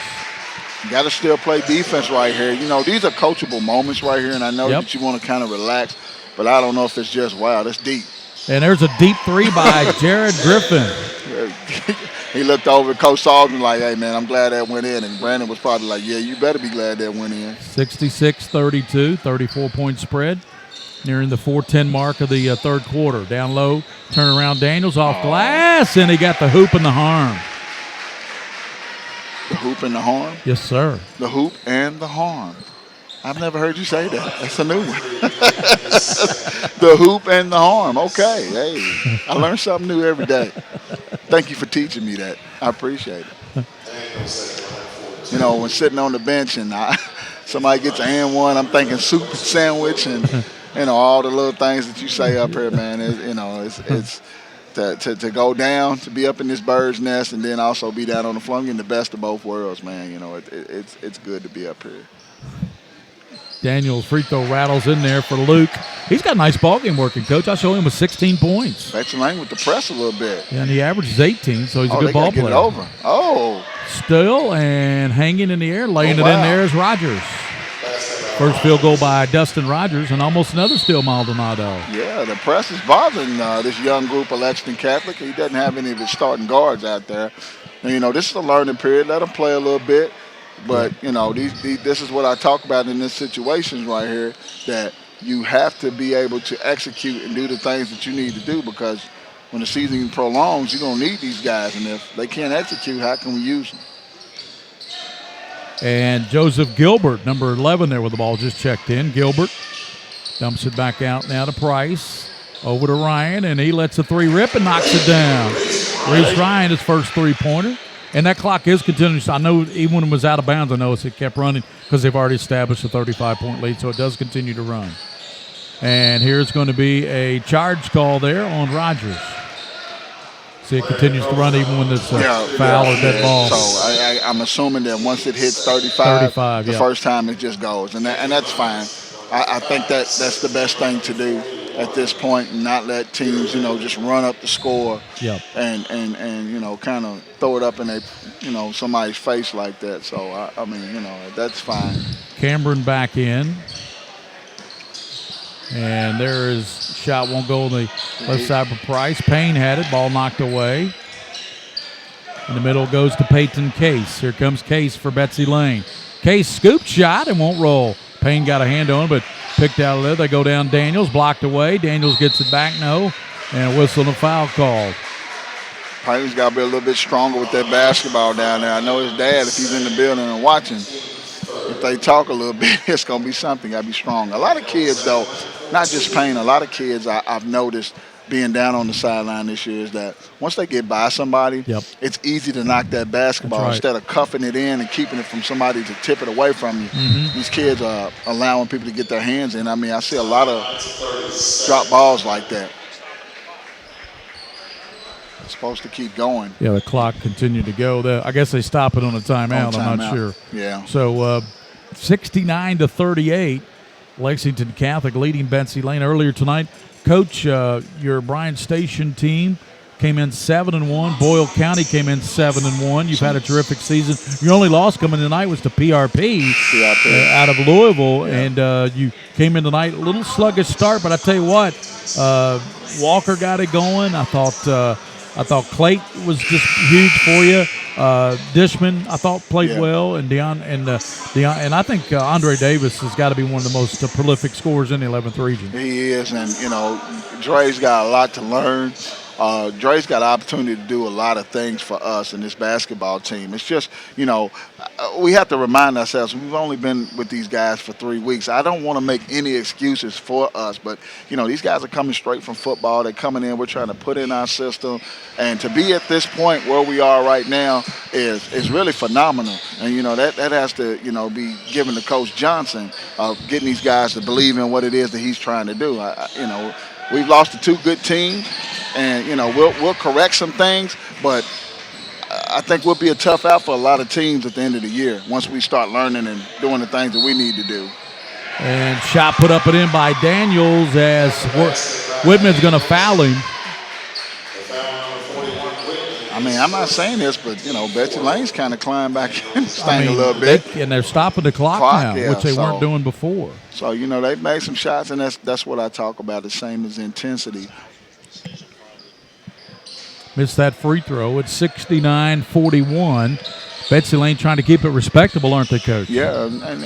You got to still play defense right here. These are coachable moments right here, and I know that you want to kind of relax, but I don't know if it's just, wow, that's deep. And there's a deep 3 by Jared Griffin. He looked over at Coach Salzman like, hey, man, I'm glad that went in. And Brandon was probably like, yeah, you better be glad that went in. 66-32, 34-point spread. Nearing the 4:10 mark of the third quarter. Down low, turn around, Daniels off glass, and he got the hoop and the harm. The hoop and the harm? Yes, sir. The hoop and the harm. I've never heard you say that. That's a new one. The hoop and the harm. Okay. Hey, I learn something new every day. Thank you for teaching me that. I appreciate it. When sitting on the bench and somebody gets an and one, I'm thinking soup and sandwich and, all the little things that you say up here, man. It's to go down, to be up in this bird's nest, and then also be down on the floor, getting the best of both worlds, man. It's good to be up here. Daniels free throw rattles in there for Luke. He's got a nice ball game working, Coach. I show him with 16 points. Betsy Lane with the press a little bit. Yeah, and he averages 18, so he's a good ball player. Get it over. Oh. Still and hanging in the air, laying it in there is Rogers. First field goal by Dustin Rogers, and almost another steal, Maldonado. Yeah, the press is bothering this young group of Lexington Catholic. He doesn't have any of his starting guards out there. And, this is a learning period. Let him play a little bit. But, this is what I talk about in this situation right here, that you have to be able to execute and do the things that you need to do, because when the season prolongs, you're going to need these guys. And if they can't execute, how can we use them? And Joseph Gilbert, number 11 there with the ball, just checked in. Gilbert dumps it back out now to Price. Over to Ryan, and he lets a three rip and knocks it down. Reese Ryan, his first three-pointer. And that clock is continuing. I know even when it was out of bounds, I noticed it kept running because they've already established a 35-point lead, so it does continue to run. And here's going to be a charge call there on Rogers. See, it continues to run even when it's a foul or dead ball. So I'm assuming that once it hits 35 the first time it just goes, and that's fine. I think that's the best thing to do at this point, and not let teams, just run up the score and kind of throw it up in somebody's face like that. So, that's fine. Cameron back in. And there is shot won't go on the left side for Price. Payne had it. Ball knocked away. In the middle goes to Peyton Case. Here comes Case for Betsy Lane. Case scooped shot and won't roll. Payne got a hand on it, but picked out of there. They go down Daniels, blocked away. Daniels gets it back, no. And a whistle and a foul called. Payne's got to be a little bit stronger with that basketball down there. I know his dad, if he's in the building and watching, if they talk a little bit, it's going to be something. Got to be strong. A lot of kids, though, not just Payne, a lot of kids I've noticed being down on the sideline this year is that once they get by somebody, it's easy to knock that basketball instead of cuffing it in and keeping it from somebody to tip it away from you. These kids are allowing people to get their hands in. I mean, I see a lot of drop balls like that. It's supposed to keep going. Yeah, the clock continued to go. I guess they stop it on a timeout. I'm not sure. Yeah. So 69-38, Lexington Catholic leading Betsy Lane. Earlier tonight, Coach, your Bryan Station team came in 7-1. Boyle County came in 7-1. You've had a terrific season. Your only loss coming tonight was to PRP. Out of Louisville, and you came in tonight a little sluggish start, but I tell you what, Walker got it going. I thought Clayt was just huge for you. Dishman, I thought, played well, and Deion, and I think Andre Davis has got to be one of the most prolific scorers in the 11th region. He is, and Dre's got a lot to learn. Dre's got an opportunity to do a lot of things for us in this basketball team. It's just, we have to remind ourselves, we've only been with these guys for 3 weeks. I don't want to make any excuses for us, but, these guys are coming straight from football. They're coming in. We're trying to put in our system. And to be at this point where we are right now is really phenomenal. And, that has to, be given to Coach Johnson of getting these guys to believe in what it is that he's trying to do. We've lost to 2 good teams, and we'll correct some things, but I think we'll be a tough out for a lot of teams at the end of the year once we start learning and doing the things that we need to do. And shot put up and in by Daniels as Whitman's going to foul him. I mean, I'm not saying this, but, Betsy Lane's kind of climbed back in this thing a little bit. And they're stopping the clock now, which they weren't doing before. So, they've made some shots, and that's what I talk about, the same as intensity. Missed that free throw. It's 69-41. Betsy Lane trying to keep it respectable, aren't they, Coach? Yeah, and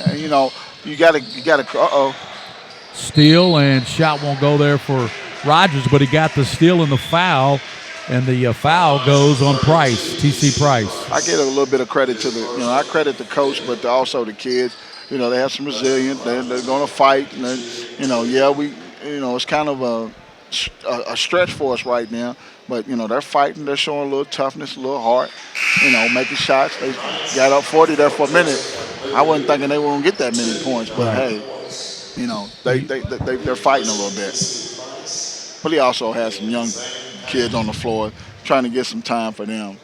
you got to. Steal, and shot won't go there for Rogers, but he got the steal and the foul. And the foul goes on Price, T.C. Price. I give a little bit of credit to I credit the coach, but also the kids. They have some resilience. They're going to fight. And it's kind of a stretch for us right now. But, they're fighting. They're showing a little toughness, a little heart, making shots. They got up 40 there for a minute. I wasn't thinking they were going to get that many points. But, hey, they're fighting a little bit. But he also has some young kids on the floor trying to get some time for them,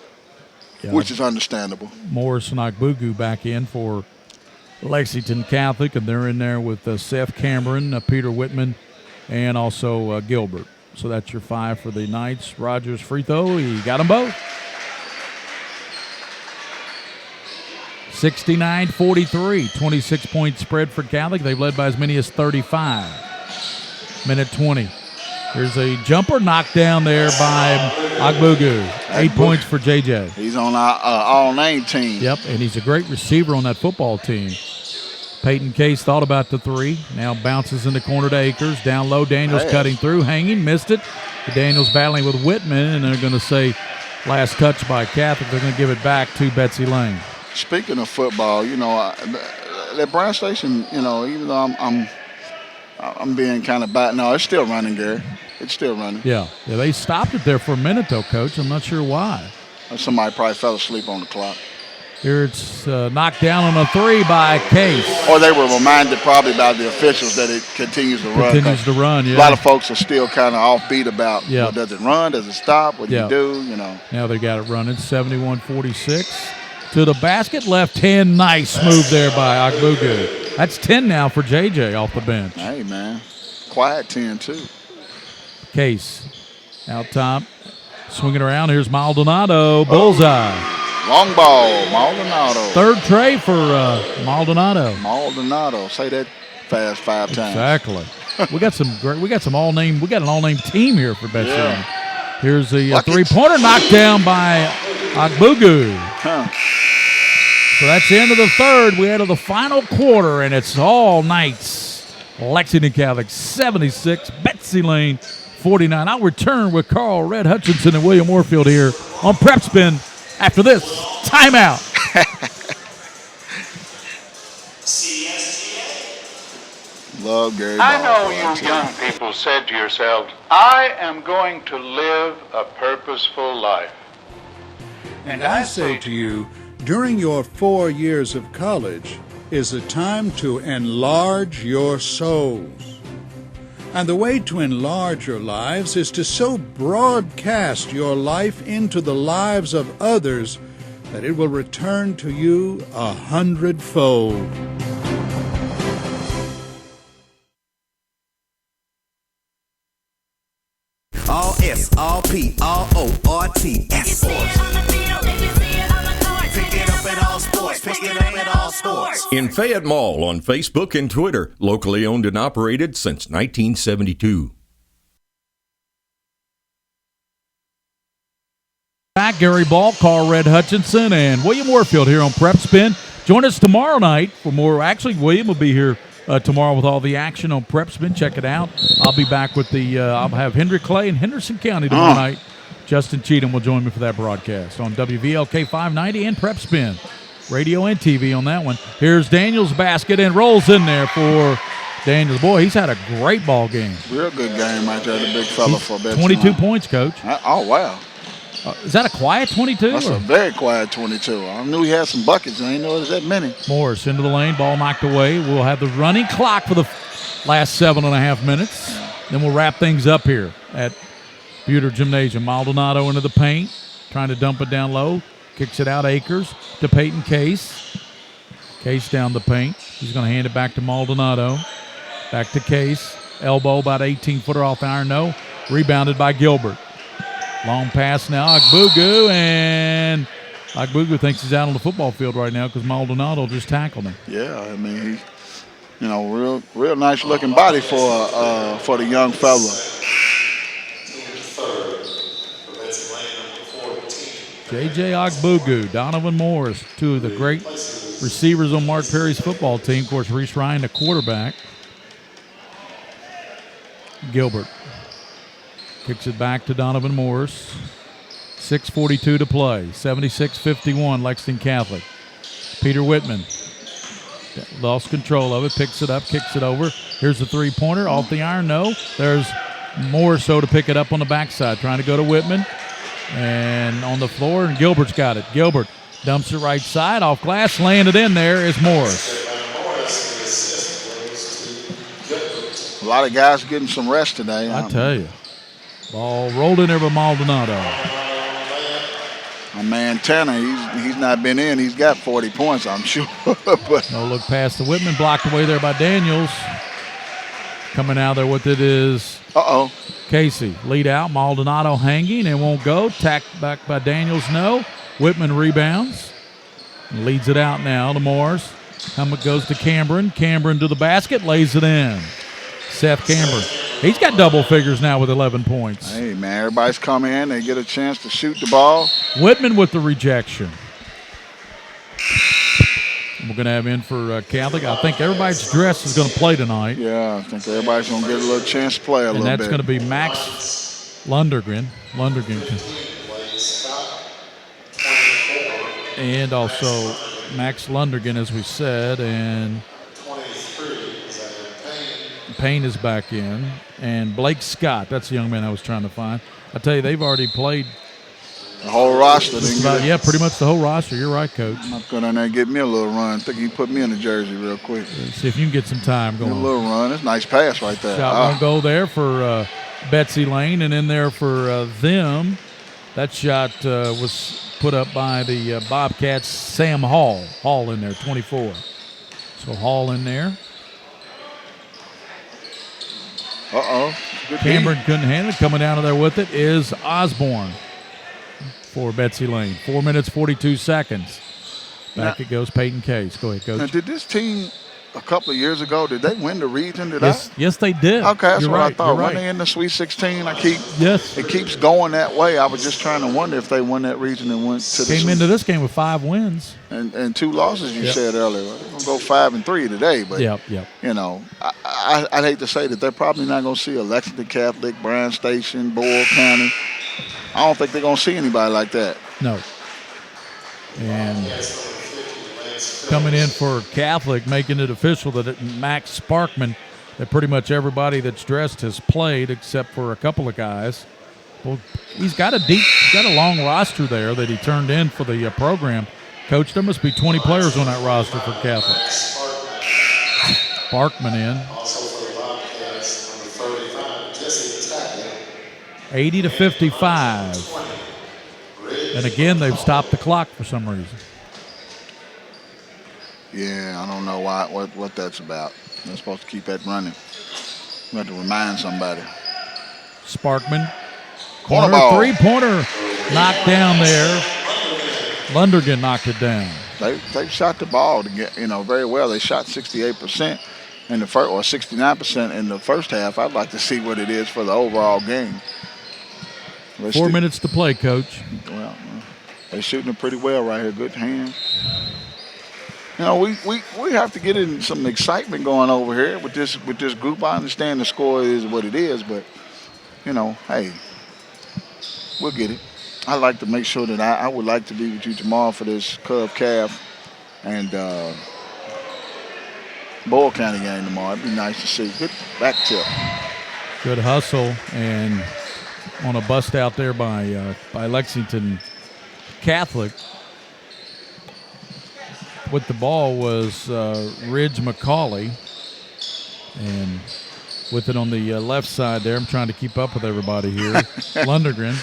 which is understandable. Morris and Agbugu back in for Lexington Catholic, and they're in there with Seth Cameron, Peter Whitman, and also Gilbert. So that's your 5 for the Knights. Rogers free throw, he got them both. 69-43, 26-point spread for Catholic. They've led by as many as 35. Minute 20. Here's a jumper knocked down there by Agbugu. 8 points for JJ. He's on our all-name team. Yep, and he's a great receiver on that football team. Peyton Case thought about the three. Now bounces in the corner to Akers. Down low, Daniels cutting through, hanging, missed it. Daniels battling with Whitman, and they're going to say last touch by Catholic. They're going to give it back to Betsy Lane. Speaking of football, that Brown Station, even though I'm being kind of bad. No, it's still running, Gary. It's still running. Yeah, they stopped it there for a minute, though, Coach. I'm not sure why. Somebody probably fell asleep on the clock. Here it's knocked down on a three by Case. Or they were reminded probably by the officials that it continues to run. Continues to run, yeah. A lot of folks are still kind of offbeat about, does it run? Does it stop? What do you do? Now they got it running, 71-46. To the basket, left hand, nice move there by Agbugu. That's 10 now for JJ off the bench. Hey, man. Quiet 10, too. Case out top, swinging around. Here's Maldonado, bullseye. Long ball, Maldonado. Third tray for Maldonado. Maldonado, say that fast 5 times. Exactly. we got an all-name team here for Betsy. Yeah. Here's the three-pointer knocked down by Agbugu. So that's the end of the third. We head to the final quarter, and it's all Knights. Lexington Catholic 76, Betsy Lane 49. I'll return with Carl Red Hutchinson and William Warfield here on PrepSpin after this timeout. Love Gary. I know you young people said to yourselves, I am going to live a purposeful life. And I say to you, during your 4 years of college is a time to enlarge your souls. And the way to enlarge your lives is to so broadcast your life into the lives of others that it will return to you 100-fold. All S, all P, all O, R, T, S. Pick it up at all sports. Pick it up at all sports. In Fayette Mall on Facebook and Twitter, locally owned and operated since 1972. Back, Gary Ball, Carl Red Hutchinson, and William Warfield here on PrepSpin. Join us tomorrow night for more. Actually, William will be here tomorrow with all the action on PrepSpin. Check it out. I'll be back with I'll have Hendrick Clay in Henderson County tomorrow night. Justin Cheatham will join me for that broadcast on WVLK 590 and PrepSpin. Radio and TV on that one. Here's Daniels' basket and rolls in there for Daniels. Boy, he's had a great ball game. Real good game right there, the big fella for Betsy. 22 points, Coach. Oh, wow. Is that a quiet 22? That's a very quiet 22. I knew he had some buckets. I didn't know it was that many. Morris into the lane, ball knocked away. We'll have the running clock for the last 7.5 minutes. Then we'll wrap things up here at Buter Gymnasium. Maldonado into the paint, trying to dump it down low. Kicks it out, Akers to Peyton Case. Case down the paint. He's going to hand it back to Maldonado. Back to Case. Elbow, about 18-footer off the iron. No. Rebounded by Gilbert. Long pass now, Agbugu, and Agbugu thinks he's out on the football field right now because Maldonado just tackled him. Yeah, I mean, real nice looking body for the young fella. J.J. Agbugu, Donovan Morris, two of the great receivers on Mark Perry's football team. Of course, Reese Ryan, the quarterback. Gilbert kicks it back to Donovan Morris. 6:42 to play. 76-51, Lexington Catholic. Peter Whitman lost control of it, picks it up, kicks it over. Here's the three-pointer off the iron. No. There's Morris so to pick it up on the backside, trying to go to Whitman. And on the floor, and Gilbert's got it. Gilbert dumps it right side, off glass, laying it in there is Morris. A lot of guys getting some rest today. I tell you. Ball rolled in there by Maldonado. My man Tanner, he's not been in. He's got 40 points, I'm sure. But no look past the Whitman, blocked away there by Daniels. Coming out there with it is Casey. Lead out, Maldonado hanging and won't go. Tacked back by Daniels, no. Whitman rebounds. Leads it out now to Morris. Helmet goes to Cameron. Cameron to the basket, lays it in. Seth Cameron. He's got double figures now with 11 points. Hey, man, everybody's come in. They get a chance to shoot the ball. Whitman with the rejection. We're going to have in for Catholic. I think everybody's dressed is going to play tonight. Yeah, I think everybody's going to get a little chance to play a little bit. And that's going to be Max Lundergren. And also Max Lundergan, as we said, and Payne is back in. And Blake Scott, that's the young man I was trying to find. I tell you, they've already played. The whole roster. Yeah, pretty much the whole roster. You're right, Coach. I'm going down there and get me a little run. I think you put me in the jersey real quick. See if you can get some time going. A little run. That's a nice pass right there. Shot one goal there for Betsy Lane, and in there for them. That shot was put up by the Bobcats, Sam Hall. Hall in there, 24. So Hall in there. Cameron couldn't handle it. Coming down to there with it is Osborne for Betsy Lane. 4 minutes, 42 seconds. Back it goes, Peyton Case. Go ahead, Coach. Now, did this team a couple of years ago, did they win the region? Yes, they did. Okay, that's what I thought. Right. When they in the Sweet 16, it keeps going that way. I was just trying to wonder if they won that region and went to the Came into this game with 5 wins. And 2 losses, you said earlier. They're going to go 5-3 today. But, you know, I'd hate to say that they're probably not going to see a Lexington Catholic, Bryan Station, Boyle County. I don't think they're going to see anybody like that. No. And coming in for Catholic, making it official that Max Sparkman, that pretty much everybody that's dressed has played except for a couple of guys. Well, he's got a long roster there that he turned in for the program. Coach, there must be 20 players on that roster for Catholic. Sparkman in. 80-55. And again, they've stopped the clock for some reason. Yeah, I don't know what that's about. They're supposed to keep that running. We have to remind somebody. Sparkman. Corner three-pointer knocked down there. Lundergan knocked it down. They've shot the ball to get, very well. They shot 68% in the first, or 69% in the first half. I'd like to see what it is for the overall game. 4 minutes to play, Coach. Well, they're shooting it pretty well right here. Good hand. We have to get in some excitement going over here with this group. I understand the score is what it is, but hey, we'll get it. I'd like to make sure that I would like to be with you tomorrow for this Cub Calf and Boyle County game tomorrow. It'd be nice to see. Good back tip. Good hustle and on a bust out there by Lexington Catholic. With the ball was Ridge McCauley, and with it on the left side there, I'm trying to keep up with everybody here. Lundergren,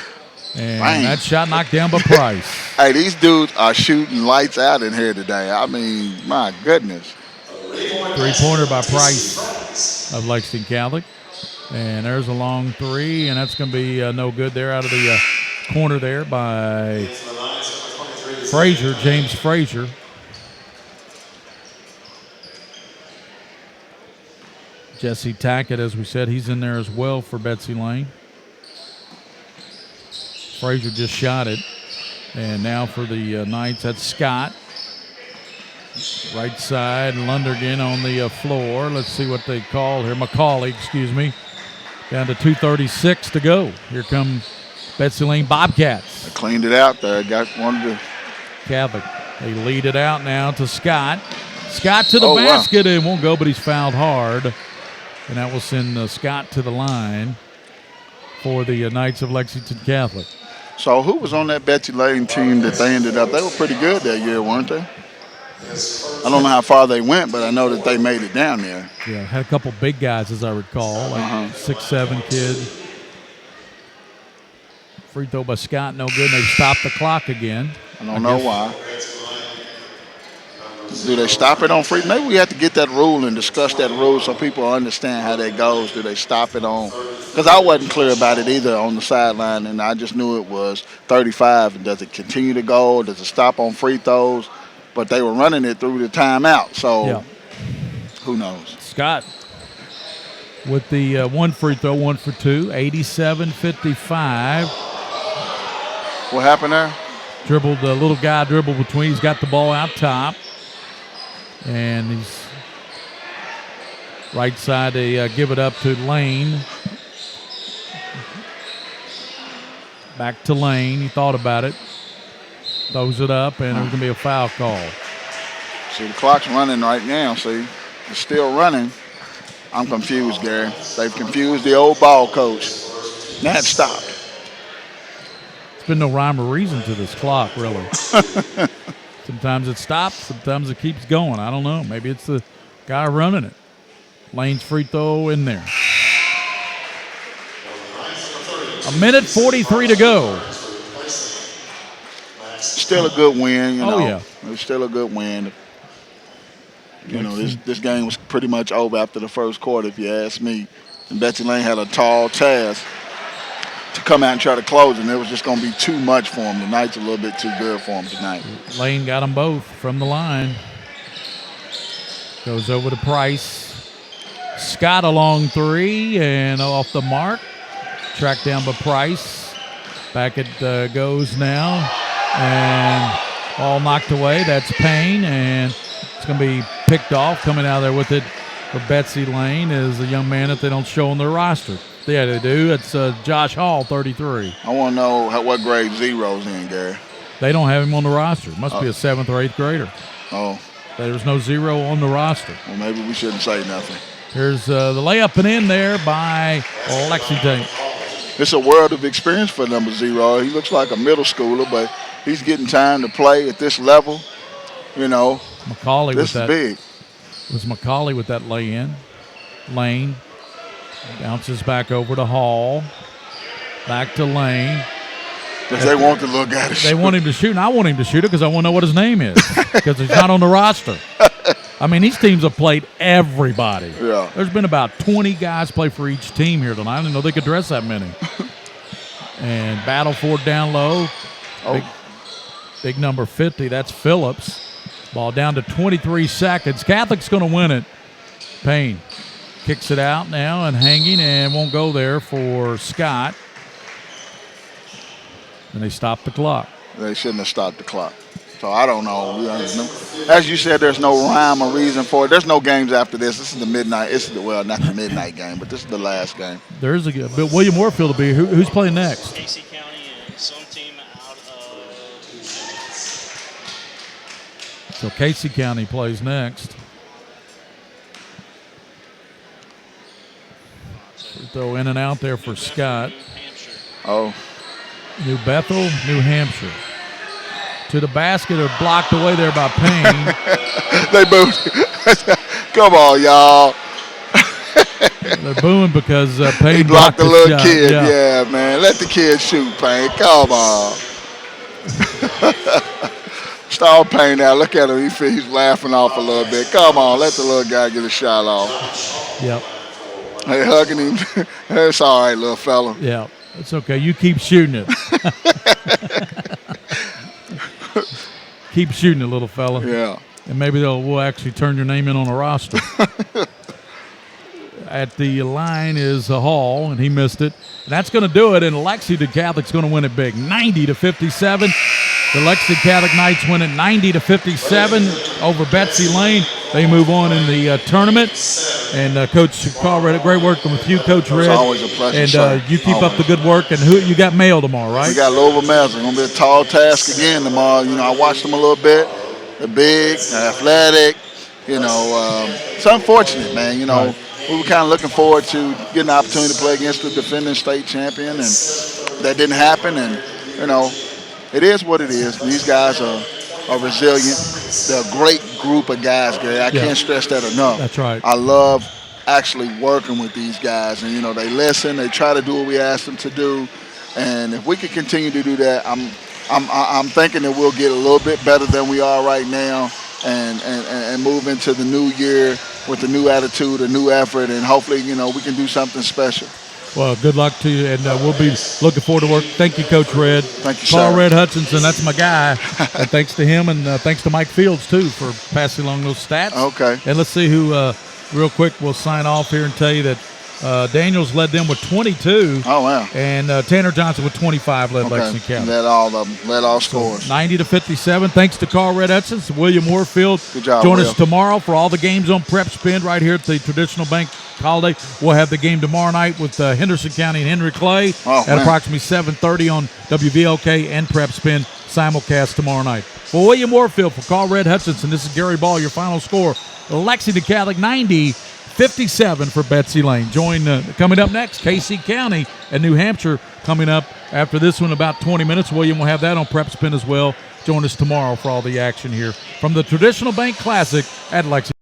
and that shot knocked down by Price. Hey, these dudes are shooting lights out in here today. I mean, my goodness. Three-pointer by Price of Lexington Catholic, and there's a long three, and that's going to be no good there out of the corner there by Frazier, James Frazier. Jesse Tackett, as we said, he's in there as well for Betsy Lane. Frazier just shot it. And now for the Knights, that's Scott. Right side, Lundergan on the floor. Let's see what they call here. McCauley, excuse me. Down to 2:36 to go. Here come Betsy Lane Bobcats. They cleaned it out there. Got one to Catholic. They lead it out now to Scott. Scott to the basket. It won't go, but he's fouled hard. And that will send Scott to the line for the Knights of Lexington Catholic. So who was on that Betsy Lane team that they ended up? They were pretty good that year, weren't they? I don't know how far they went, but I know that they made it down there. Yeah, had a couple big guys, as I recall, like 6'7" kid. Free throw by Scott, no good. And they stopped the clock again. I don't know why. Do they stop it on free? Maybe we have to get that rule and discuss that rule so people understand how that goes. Do they stop it on? Because I wasn't clear about it either on the sideline, and I just knew it was 35. And does it continue to go? Does it stop on free throws? but they were running it through the timeout. So who knows? Scott with the one free throw, 1 for 2, 87-55. What happened there? Dribbled, the little guy dribbled between. He's got the ball out top. And he's right side. They give it up to Lane. Back to Lane. He thought about it. Throws it up, and there's going to be a foul call. See, the clock's running right now. See, it's still running. I'm confused, Gary. They've confused the old ball coach. Now it stopped. There's been no rhyme or reason to this clock, really. Sometimes it stops, sometimes it keeps going. I don't know. Maybe it's the guy running it. Lane's free throw in there. 1:43 to go. Still a good win, you know. Oh, yeah. It's still a good win. You know, this game was pretty much over after the first quarter, if you ask me. And Betsy Lane had a tall task to come out and try to close, and it was just going to be too much for him. The night's a little bit too good for him tonight. Lane got them both from the line. Goes over to Price. Scott a long three and off the mark. Tracked down by Price. Back it goes now. And all knocked away. That's Payne, and it's going to be picked off. Coming out there with it for Betsy Lane is a young man that they don't show on their roster. Yeah, they do. It's Josh Hall, 33. I want to know what grade Zero's in, Gary. They don't have him on the roster. Must be a 7th or 8th grader. Oh. There's no Zero on the roster. Well, maybe we shouldn't say nothing. Here's the layup and in there by Lexington. It's a world of experience for number 0. He looks like a middle schooler, but he's getting time to play at this level. You know, McCauley this with is that. big. It was McCauley with that lay-in. Lane bounces back over to Hall. Back to Lane. Because they want the little guy to shoot. They want him to shoot, and I want him to shoot it because I want to know what his name is because he's not on the roster. I mean, these teams have played everybody. Yeah. There's been about 20 guys play for each team here tonight. I didn't know they could dress that many. And battle for it down low. Big number 50, that's Phillips. Ball down to 23 seconds. Catholic's going to win it. Payne kicks it out now and hanging and won't go there for Scott. And they stop the clock. They shouldn't have stopped the clock. So I don't know. As you said, there's no rhyme or reason for it. There's no games after this. This is the midnight. Well, not the midnight game, but this is the last game. There's but William Warfield will be. Who's playing next? Casey County and some team out of. So Casey County plays next. Throw in and out there for Scott. Oh. New Bethel, New Hampshire. To the basket or blocked away there by Payne. They booed. Come on, y'all. They're booing because Payne he blocked the little shot. kid. Yeah, man. Let the kid shoot, Payne. Come on. Start Payne now. Look at him. He's laughing off a little bit. Come on. Let the little guy get a shot off. Yep. Hey, hugging him. It's all right, little fella. Yeah. It's okay. You keep shooting it. Keep shooting it, little fella. Yeah. And maybe we'll actually turn your name in on a roster. At the line is Hall, and he missed it. And that's going to do it, and Lexington Catholic's going to win it big, 90-57. The Lexington Catholic Knights win it 90-57 over Betsy Lane. They move on in the tournament. And Coach Carl Red, great working with you, Coach Red. It's always a pleasure, and sir. you keep up the good work. And you got mail tomorrow, right? We got Louisville Mavs. It's going to be a tall task again tomorrow. You know, I watched them a little bit. They're big, they're athletic. You know, it's unfortunate, man. You know, we were kind of looking forward to getting the opportunity to play against the defending state champion, and that didn't happen. And, you know, it is what it is. These guys are resilient. They're a great group of guys, Gary. I can't stress that enough. That's right. I love actually working with these guys, and, you know, they listen. They try to do what we ask them to do. And if we can continue to do that, I'm thinking that we'll get a little bit better than we are right now, and move into the new year with a new attitude, a new effort, and hopefully, you know, we can do something special. Well, good luck to you, and we'll be looking forward to work. Thank you, Coach Red. Thank you, Carl sir. Red Hutchinson, that's my guy. And thanks to him, and thanks to Mike Fields, too, for passing along those stats. Okay. And let's see who, real quick, we'll sign off here and tell you that Daniels led them with 22. Oh, wow. And Tanner Johnson with 25 led Lexington County. Led all scores. 90-57. Thanks to Carl Red Hutchinson, William Warfield. Good job, Join Will. us tomorrow for all the games on PrepSpin right here at the Traditional Bank Holiday. We'll have the game tomorrow night with Henderson County and Henry Clay at approximately 7:30 on WVLK and PrepSpin simulcast tomorrow night. For William Warfield, for Carl Red Hutchinson, this is Gary Ball, your final score. Lexington Catholic 90-57 for Betsy Lane. Coming up next, KC County and New Hampshire coming up after this one about 20 minutes. William will have that on PrepSpin as well. Join us tomorrow for all the action here from the Traditional Bank Classic at Lexington.